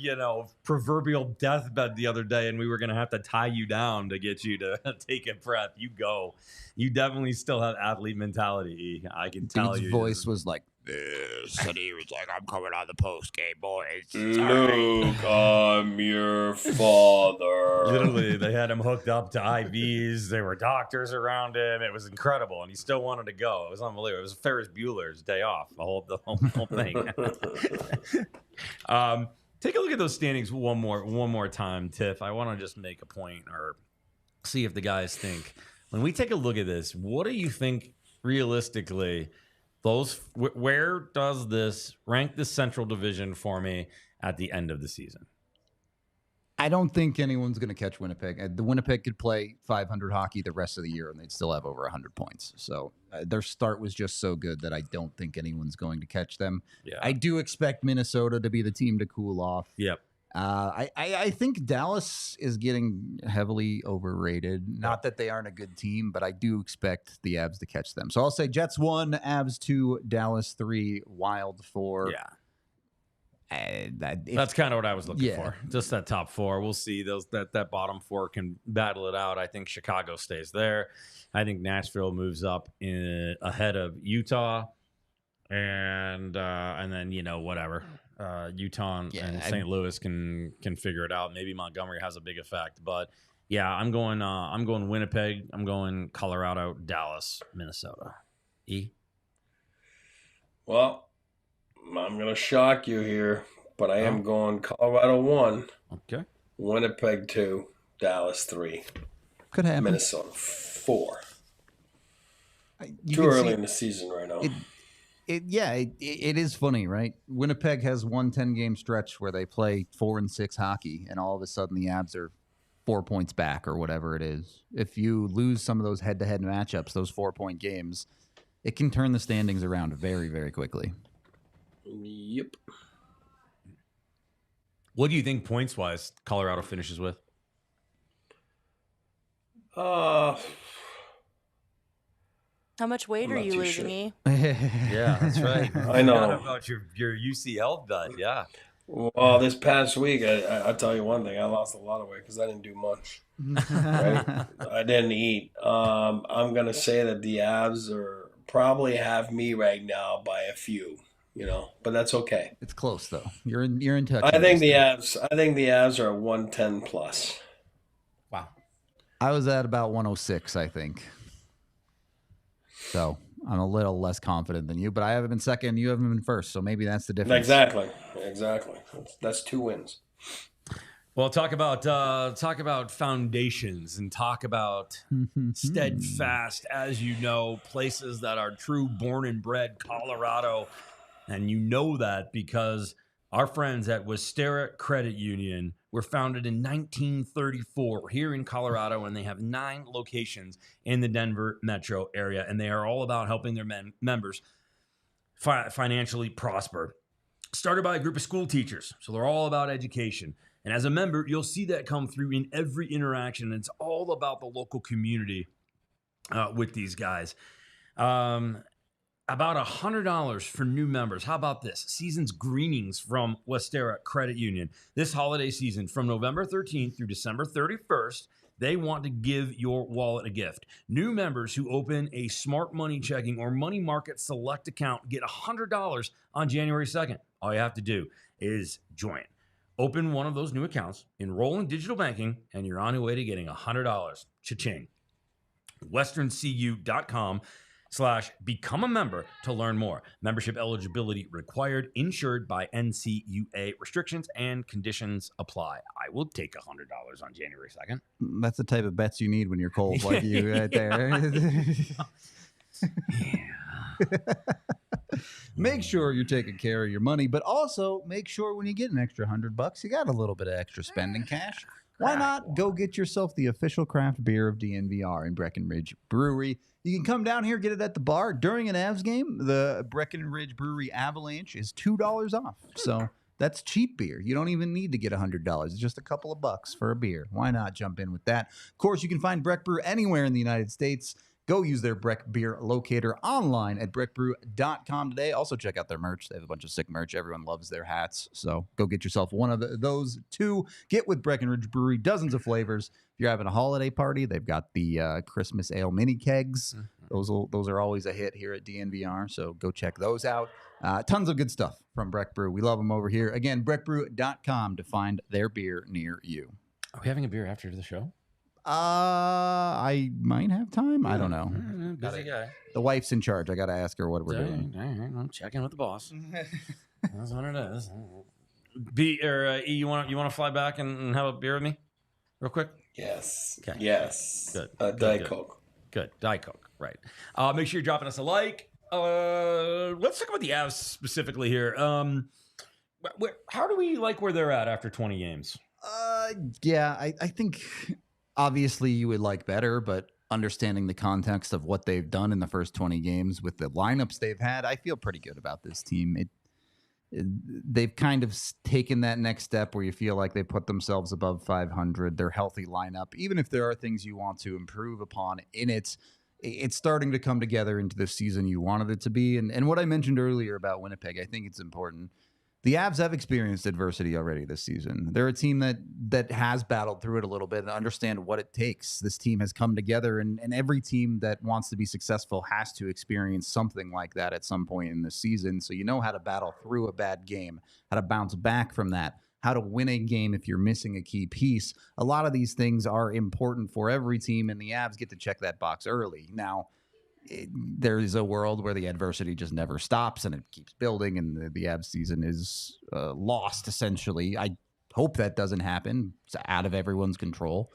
proverbial deathbed the other day, and we were gonna have to tie you down to get you to take a breath. You go. You definitely still have athlete mentality. I can tell Dude's you. voice was like this, and he was like, "I'm coming on the post game, boys." Luke, I'm your father. Literally, they had him hooked up to IVs. There were doctors around him. It was incredible, and he still wanted to go. It was unbelievable. It was Ferris Bueller's Day Off. The whole thing. Take a look at those standings one more time, Tiff. I want to just make a point or see if the guys think. When we take a look at this, what do you think realistically? Where does this rank the Central Division for me at the end of the season? I don't think anyone's going to catch Winnipeg. The Winnipeg could play 500 hockey the rest of the year, and they'd still have over 100 points. So their start was just so good that I don't think anyone's going to catch them. Yeah. I do expect Minnesota to be the team to cool off. Yep. I think Dallas is getting heavily overrated. Not that they aren't a good team, but I do expect the Avs to catch them. So I'll say Jets 1, Avs 2, Dallas 3, Wild 4. Yeah. That's kind of what I was looking for. Just that top 4. We'll see. That bottom 4 can battle it out. I think Chicago stays there. I think Nashville moves up ahead of Utah. And then, whatever. Utah and St. Louis can figure it out. Maybe Montgomery has a big effect, but yeah, I'm going Winnipeg. I'm going Colorado, Dallas, Minnesota. Well, I'm gonna shock you here, but I am going Colorado 1. Okay. Winnipeg 2, Dallas 3. Could happen. Minnesota 4. Too early in the season right now. It is funny, right? Winnipeg has one 10-game stretch where they play 4 and 6 hockey, and all of a sudden the Avs are 4 points back or whatever it is. If you lose some of those head-to-head matchups, those 4-point games, it can turn the standings around very, very quickly. Yep. What do you think points-wise Colorado finishes with? How much weight are you losing, E? Yeah, that's right. I know. About your UCL bet, yeah. Well, this past week, I'll tell you one thing. I lost a lot of weight because I didn't do much. Right? I didn't eat. I'm going to say that the Avs probably have me right now by a few, but that's okay. It's close, though. You're in touch. I think the Avs are 110 plus. Wow. I was at about 106, I think. So I'm a little less confident than you, but I haven't been second. You haven't been first, so maybe that's the difference. Exactly. That's 2 wins. Well, talk about foundations and talk about steadfast, as you know, places that are true born and bred Colorado, and you know that because our friends at Westera Credit Union were founded in 1934 here in Colorado, and they have 9 locations in the Denver metro area, and they are all about helping their members financially prosper. Started by a group of school teachers, so they're all about education. And as a member, you'll see that come through in every interaction. And it's all about the local community with these guys. About $100 for new members. How about this? Season's Greenings from Westera Credit Union. This holiday season, from November 13th through December 31st, they want to give your wallet a gift. New members who open a Smart Money Checking or Money Market Select account get $100 on January 2nd. All you have to do is join. Open one of those new accounts, enroll in digital banking, and you're on your way to getting $100. Cha-ching. WesternCU.com. BetterHelp.com/become a member to learn more. Membership eligibility required, insured by NCUA. Restrictions and conditions apply. I will take $100 on January 2nd. That's the type of bets you need when you're cold, like you right there. Make sure you're taking care of your money, but also make sure when you get an extra $100, you got a little bit of extra spending cash. Why not go get yourself the official craft beer of DNVR in Breckenridge Brewery? You can come down here, get it at the bar. During an Avs game, the Breckenridge Brewery Avalanche is $2 off. So that's cheap beer. You don't even need to get $100. It's just a couple of bucks for a beer. Why not jump in with that? Of course, you can find Breck Brew anywhere in the United States. Go use their Breck Beer locator online at breckbrew.com today. Also, check out their merch. They have a bunch of sick merch. Everyone loves their hats. So go get yourself one of those two. Get with Breckenridge Brewery. Dozens of flavors. If you're having a holiday party, they've got the Christmas ale mini kegs. Those are always a hit here at DNVR. So go check those out. Tons of good stuff from Breck Brew. We love them over here. Again, breckbrew.com to find their beer near you. Are we having a beer after the show? I might have time. I don't know. Busy guy. The wife's in charge. I got to ask her what we're doing. All right, I'm checking with the boss. That's what it is. B or E, you want to fly back and have a beer with me, real quick? Yes. Okay. Yes. Good. Diet Coke. Good. Diet Coke. Right. Make sure you're dropping us a like. Let's talk about the Avs specifically here. How do we like where they're at after 20 games? Yeah, I think obviously you would like better, but understanding the context of what they've done in the first 20 games with the lineups they've had, I feel pretty good about this team. They've kind of taken that next step where you feel like they put themselves above 500. Their healthy lineup, even if there are things you want to improve upon in it, it's starting to come together into the season you wanted it to be. And what I mentioned earlier about Winnipeg, I think it's important. The Avs have experienced adversity already this season. They're a team that has battled through it a little bit and understand what it takes. This team has come together, and every team that wants to be successful has to experience something like that at some point in the season. So you know how to battle through a bad game, how to bounce back from that, how to win a game if you're missing a key piece. A lot of these things are important for every team, and the Avs get to check that box early. Now, there is a world where the adversity just never stops and it keeps building, and the Avs season is lost, essentially. I hope that doesn't happen. It's out of everyone's control.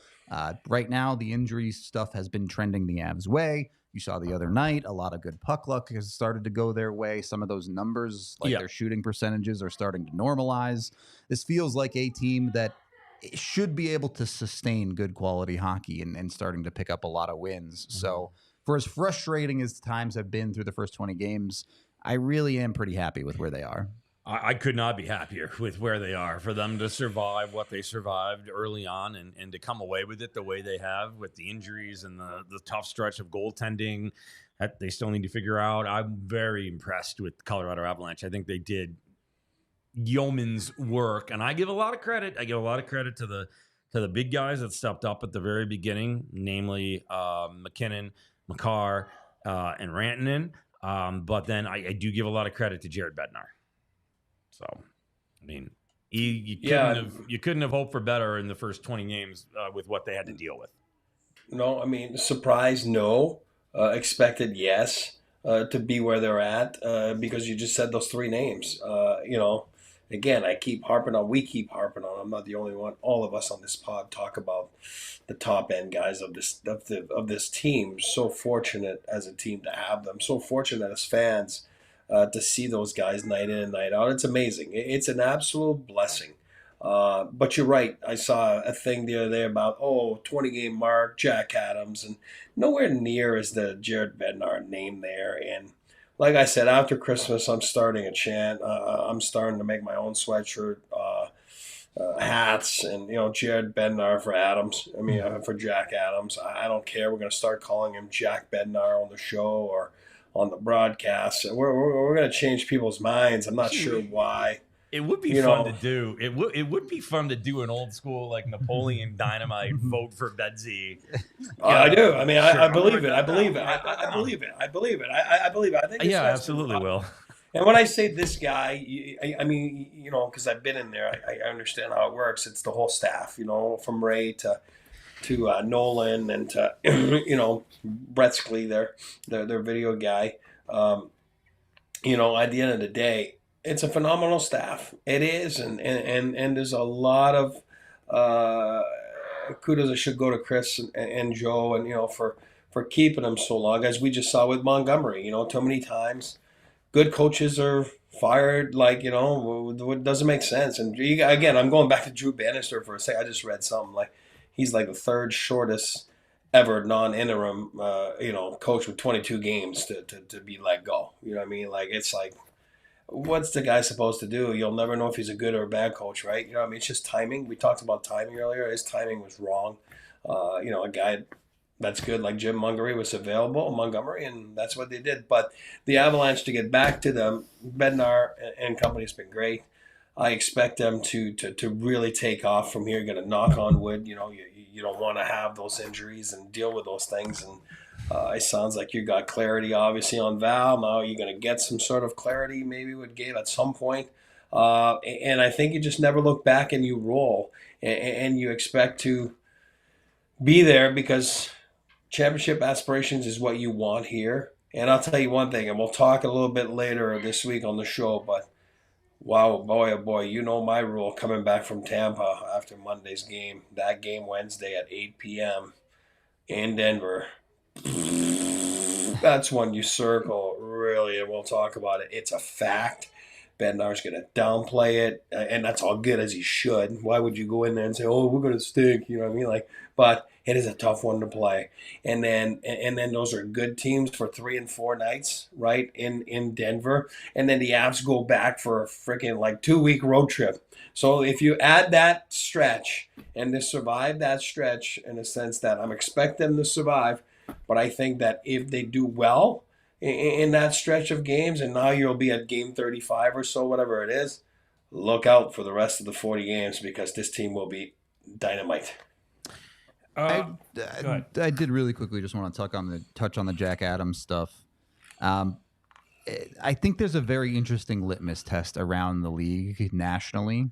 Right now, the injury stuff has been trending the Avs' way. You saw the other night, a lot of good puck luck has started to go their way. Some of those numbers, like their shooting percentages, are starting to normalize. This feels like a team that should be able to sustain good quality hockey and starting to pick up a lot of wins. So for as frustrating as times have been through the first 20 games, I really am pretty happy with where they are. I could not be happier with where they are. For them to survive what they survived early on and to come away with it the way they have, with the injuries and the tough stretch of goaltending that they still need to figure out. I'm very impressed with Colorado Avalanche. I think they did yeoman's work, and I give a lot of credit. I give a lot of credit to the big guys that stepped up at the very beginning, namely McKinnon, Makar, and Rantanen. But then I do give a lot of credit to Jared Bednar. So, I mean, you couldn't have hoped for better in the first 20 games with what they had to deal with. No, I mean, surprised, no. Expected, yes, to be where they're at because you just said those three names. Again, we keep harping on. I'm not the only one. All of us on this pod talk about the top end guys of this team. So fortunate as a team to have them. So fortunate as fans to see those guys night in and night out. It's amazing. It's an absolute blessing. But you're right. I saw a thing the other day about 20-game mark, Jack Adams, and nowhere near is the Jared Bednar name there. And like I said, after Christmas, I'm starting a chant. I'm starting to make my own sweatshirt, hats, and Jared Bednar for Adams. I mean, for Jack Adams. I don't care. We're going to start calling him Jack Bednar on the show or on the broadcast. We're going to change people's minds. I'm not sure why. It would be fun to do. It would be fun to do an old school like Napoleon Dynamite vote for Bedsy. I do. I mean, I believe it. I believe it. I believe it. I believe it. I believe it. I think. Yeah, absolutely, Will. And when I say this guy, I mean, because I've been in there, I understand how it works. It's the whole staff, from Ray to Nolan and to Bretzkley, their video guy. At the end of the day, it's a phenomenal staff. It is, and there's a lot of kudos that should go to Chris and Joe, and for keeping them so long, as we just saw with Montgomery. Too many times, good coaches are fired. It doesn't make sense. And again, I'm going back to Drew Bannister for a second. I just read something like he's like the third shortest ever non-interim, coach with 22 games to be let go. You know what I mean? Like, it's like, what's the guy supposed to do? You'll never know if he's a good or a bad coach, right? You know what I mean? It's just timing. We talked about timing earlier. His timing was wrong. A guy that's good like Jim Montgomery was available, and that's what they did. But the Avalanche, to get back to them, Bednar and company has been great. I expect them to really take off from here. You're going to knock on wood. You don't want to have those injuries and deal with those things. And it sounds like you got clarity, obviously, on Val. Now you're going to get some sort of clarity maybe with Gabe at some point. And I think you just never look back and you roll. And you expect to be there because championship aspirations is what you want here. And I'll tell you one thing, and we'll talk a little bit later this week on the show, but wow, boy, oh boy, my rule coming back from Tampa after Monday's game, that game Wednesday at 8 p.m. in Denver. That's one you circle, really, and we'll talk about it. It's a fact. Bednar's going to downplay it, and that's all good, as he should. Why would you go in there and say, oh, we're going to stink? You know what I mean? But it is a tough one to play. And then those are good teams for 3 and 4 nights, right, in Denver. And then the Avs go back for a freaking 2-week road trip. So if you add that stretch and to survive that stretch, in a sense that I'm expecting them to survive, but I think that if they do well in that stretch of games, and now you'll be at game 35 or so, whatever it is, look out for the rest of the 40 games because this team will be dynamite. I did really quickly just want to touch on the Jack Adams stuff. I think there's a very interesting litmus test around the league nationally.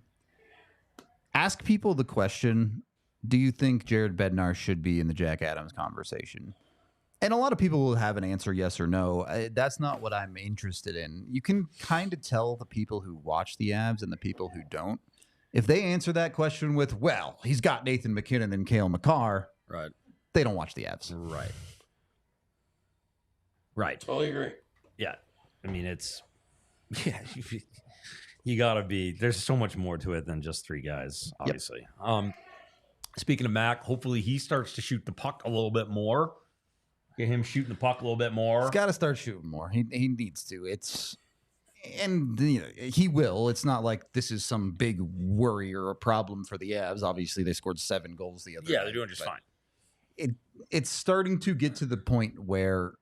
Ask people the question, do you think Jared Bednar should be in the Jack Adams conversation? And a lot of people will have an answer yes or no. That's not what I'm interested in. You can kind of tell the people who watch the Avs and the people who don't. If they answer that question with, well, he's got Nathan McKinnon and Cale Makar, right, they don't watch the Avs. Right. Totally agree. Yeah. I mean, you got to be, there's so much more to it than just 3 guys, obviously. Yep. Speaking of Mac, hopefully he starts to shoot the puck a little bit more. Get him shooting the puck a little bit more. He's got to start shooting more. He needs to. He will. It's not like this is some big worry or a problem for the Avs. Obviously, they scored 7 goals the other day. Yeah, they're doing just fine. It's starting to get to the point where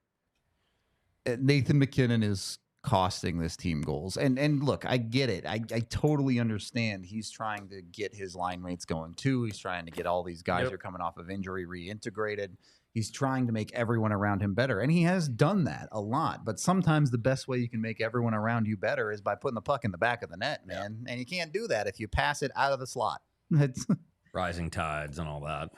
Nathan McKinnon is costing this team goals. And look, I get it. I totally understand. He's trying to get his line mates going too. He's trying to get all these guys who are coming off of injury reintegrated. He's trying to make everyone around him better, and he has done that a lot. But sometimes the best way you can make everyone around you better is by putting the puck in the back of the net, man. And you can't do that if you pass it out of the slot. Rising tides and all that.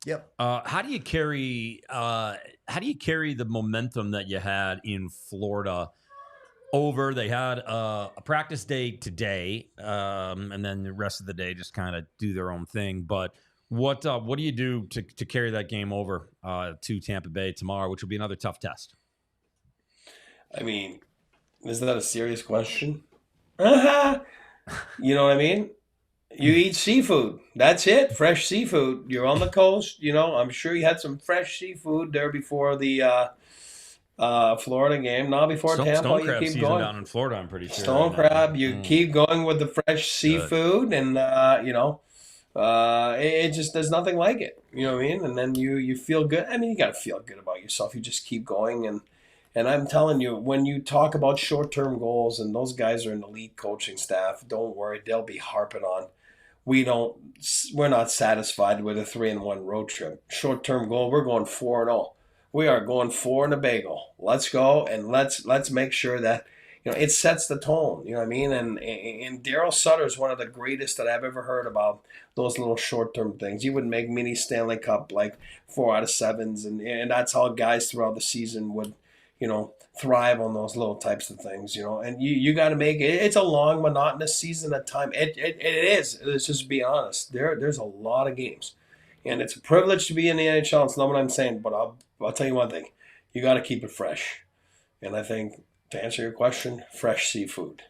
Yep. How do you carry the momentum that you had in Florida over? They had a practice day today, and then the rest of the day just kind of do their own thing. But what do you do to carry that game over to Tampa Bay tomorrow, which will be another tough test? I mean, is that a serious question? You know what I mean? You eat seafood. That's it. Fresh seafood. You're on the coast. I'm sure you had some fresh seafood there before the Florida game. Now before Tampa, stone you crab keep season going. Down in Florida, I'm pretty sure. Stone crab. You keep going with the fresh seafood, and it just, there's nothing like it. You know what I mean? And then you feel good. I mean, you got to feel good about yourself. You just keep going. And I'm telling you, when you talk about short-term goals, and those guys are an elite coaching staff, don't worry, they'll be harping on. We're not satisfied with a 3-1 road trip. Short-term goal, we're going 4-0. We are going 4 and a bagel. Let's go, and let's make sure that, it sets the tone. You know what I mean? And Daryl Sutter is one of the greatest that I've ever heard about those little short-term things. He would make mini Stanley Cup like 4 out of 7s, and that's how guys throughout the season would, thrive on those little types of things. And you got to make it. It's a long, monotonous season at time. It is. Let's just be honest. There's a lot of games, and it's a privilege to be in the NHL. It's not what I'm saying, but I'll tell you one thing: you got to keep it fresh. And I think, to answer your question, fresh seafood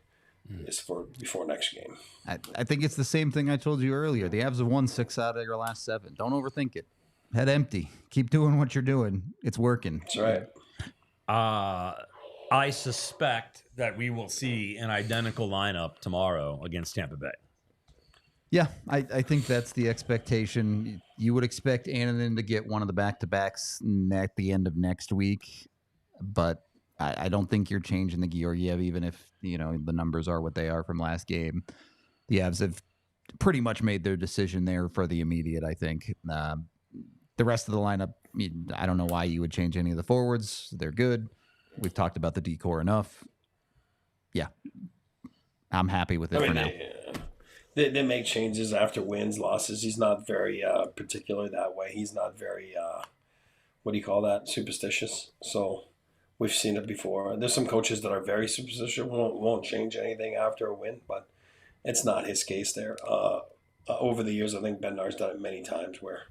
is for before next game. I think it's the same thing I told you earlier. The Avs have won 6 out of your last 7. Don't overthink it. Head empty. Keep doing what you're doing. It's working. That's right. I suspect that we will see an identical lineup tomorrow against Tampa Bay. Yeah, I think that's the expectation. You would expect Annunen to get one of the back-to-backs at the end of next week, but I don't think you're changing the Georgiev, even if the numbers are what they are from last game. The Avs have pretty much made their decision there for the immediate, I think. The rest of the lineup, I don't know why you would change any of the forwards. They're good. We've talked about the decor enough. Yeah, I'm happy with it for now. They make changes after wins, losses. He's not very particular that way. He's not very, what do you call that, superstitious. So we've seen it before. There's some coaches that are very superstitious, won't change anything after a win, but it's not his case there. Over the years, I think Bednar's done it many times where,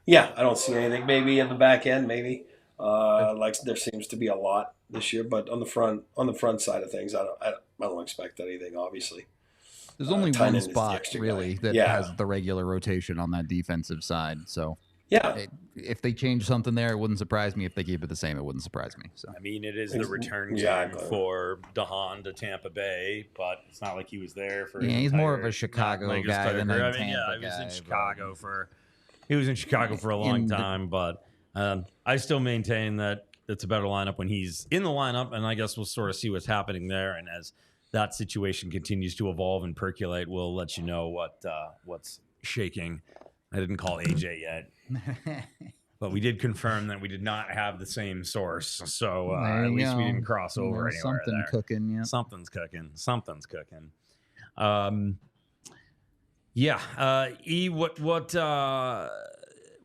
I don't see anything. Maybe in the back end, maybe. Like there seems to be a lot this year, but on the front side of things, I don't expect anything, obviously. There's only one spot really that has the regular rotation on that defensive side. So if they change something there, it wouldn't surprise me. If they keep it the same, it wouldn't surprise me. So I mean, it is the return game for DeHaan to Tampa Bay, but it's not like he was there for. Yeah, he's more of a Chicago guy than a Tampa he was in Chicago for. He was in Chicago for a long time, but I still maintain that it's a better lineup when he's in the lineup, and I guess we'll sort of see what's happening there. And as that situation continues to evolve and percolate, we'll let you know what's shaking. I didn't call AJ yet, but we did confirm that we did not have the same source, so at least we didn't cross over anywhere. Something there. Cooking, yeah. Something's cooking.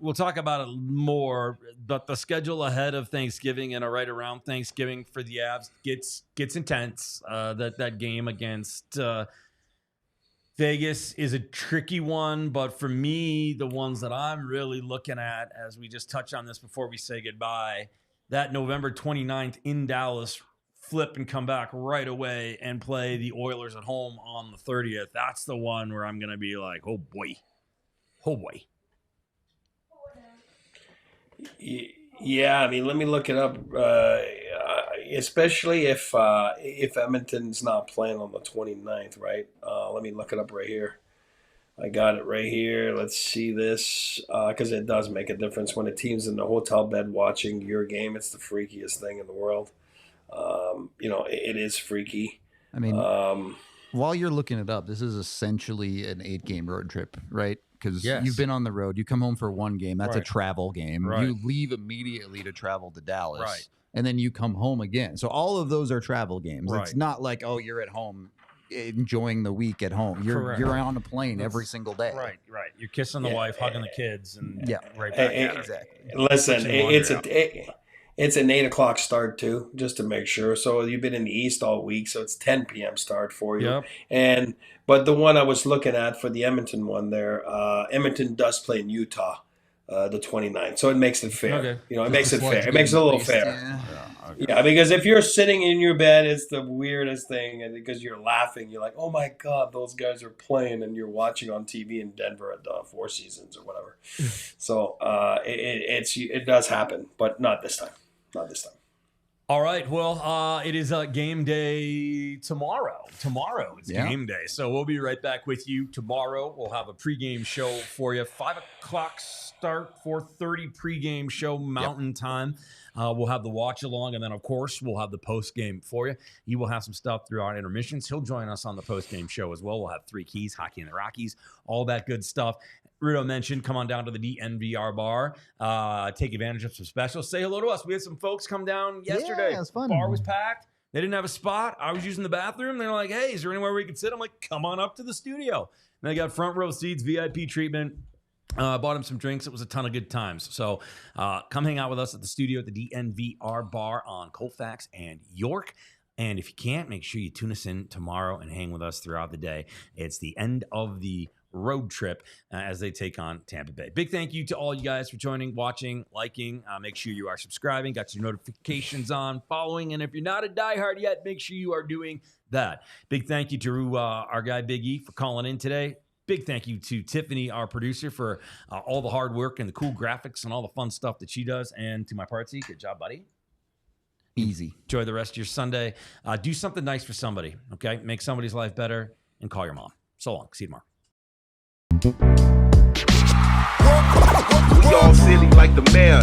We'll talk about it more, but the schedule ahead of Thanksgiving and right around Thanksgiving for the Avs gets intense. That game against Vegas is a tricky one, but for me, the ones that I'm really looking at, as we just touched on this before we say goodbye, that November 29th in Dallas, flip and come back right away and play the Oilers at home on the 30th. That's the one where I'm going to be like, oh boy. Yeah, I mean, let me look it up. Especially if Edmonton's not playing on the 29th, right? Let me look it up right here. I got it right here. Let's see this, because it does make a difference when a team's in the hotel bed watching your game. It's the freakiest thing in the world. It is freaky. I mean, while you're looking it up, this is essentially an 8-game road trip, right? Because you've been on the road. You come home for one game. That's a travel game. Right. You leave immediately to travel to Dallas. Right. And then you come home again. So all of those are travel games. Right. It's not like, you're at home enjoying the week at home. You're on a plane every single day. Right. You're kissing the wife, hugging the kids, and right back. Exactly. Listen, it's an 8 o'clock start too, just to make sure. So you've been in the East all week, so it's 10 p.m. start for you. Yep. But the one I was looking at for the Edmonton one there, Edmonton does play in Utah, the 29th, so it makes it fair. Okay. It makes it fair. It makes it a little fair. Yeah, because if you're sitting in your bed, it's the weirdest thing, and because you're laughing, you're like, "Oh my God, those guys are playing," and you're watching on TV in Denver at Four Seasons or whatever. So it does happen, but not this time. All right. Well, it is game day tomorrow. Tomorrow it's game day. So we'll be right back with you tomorrow. We'll have a pregame show for you. 5 o'clock start, 4:30 pregame show Mountain Time. We'll have the watch along, and then, of course, we'll have the post-game for you. You will have some stuff through our intermissions. He'll join us on the post-game show as well. We'll have 3 keys, hockey in the Rockies, all that good stuff. Rudo mentioned, come on down to the DNVR bar, take advantage of some specials. Say hello to us. We had some folks come down yesterday. Yeah, it was fun. Bar was packed. They didn't have a spot. I was using the bathroom. They're like, hey, is there anywhere we can sit? I'm like, come on up to the studio. And they got front row seats, VIP treatment. Bought him some drinks. It was a ton of good times. So come hang out with us at the studio at the DNVR bar on Colfax and York. And if you can't, make sure you tune us in tomorrow and hang with us throughout the day. It's the end of the road trip as they take on Tampa Bay. Big thank you to all you guys for joining, watching, liking. Make sure you are subscribing, got your notifications on, following. And if you're not a diehard yet, make sure you are doing that. Big thank you to our guy Big E for calling in today. Big thank you to Tiffany, our producer, for all the hard work and the cool graphics and all the fun stuff that she does. And to my partsy, good job, buddy. Easy. Enjoy the rest of your Sunday. Do something nice for somebody, okay? Make somebody's life better, and call your mom. So long. See you tomorrow. We all silly like the mayor.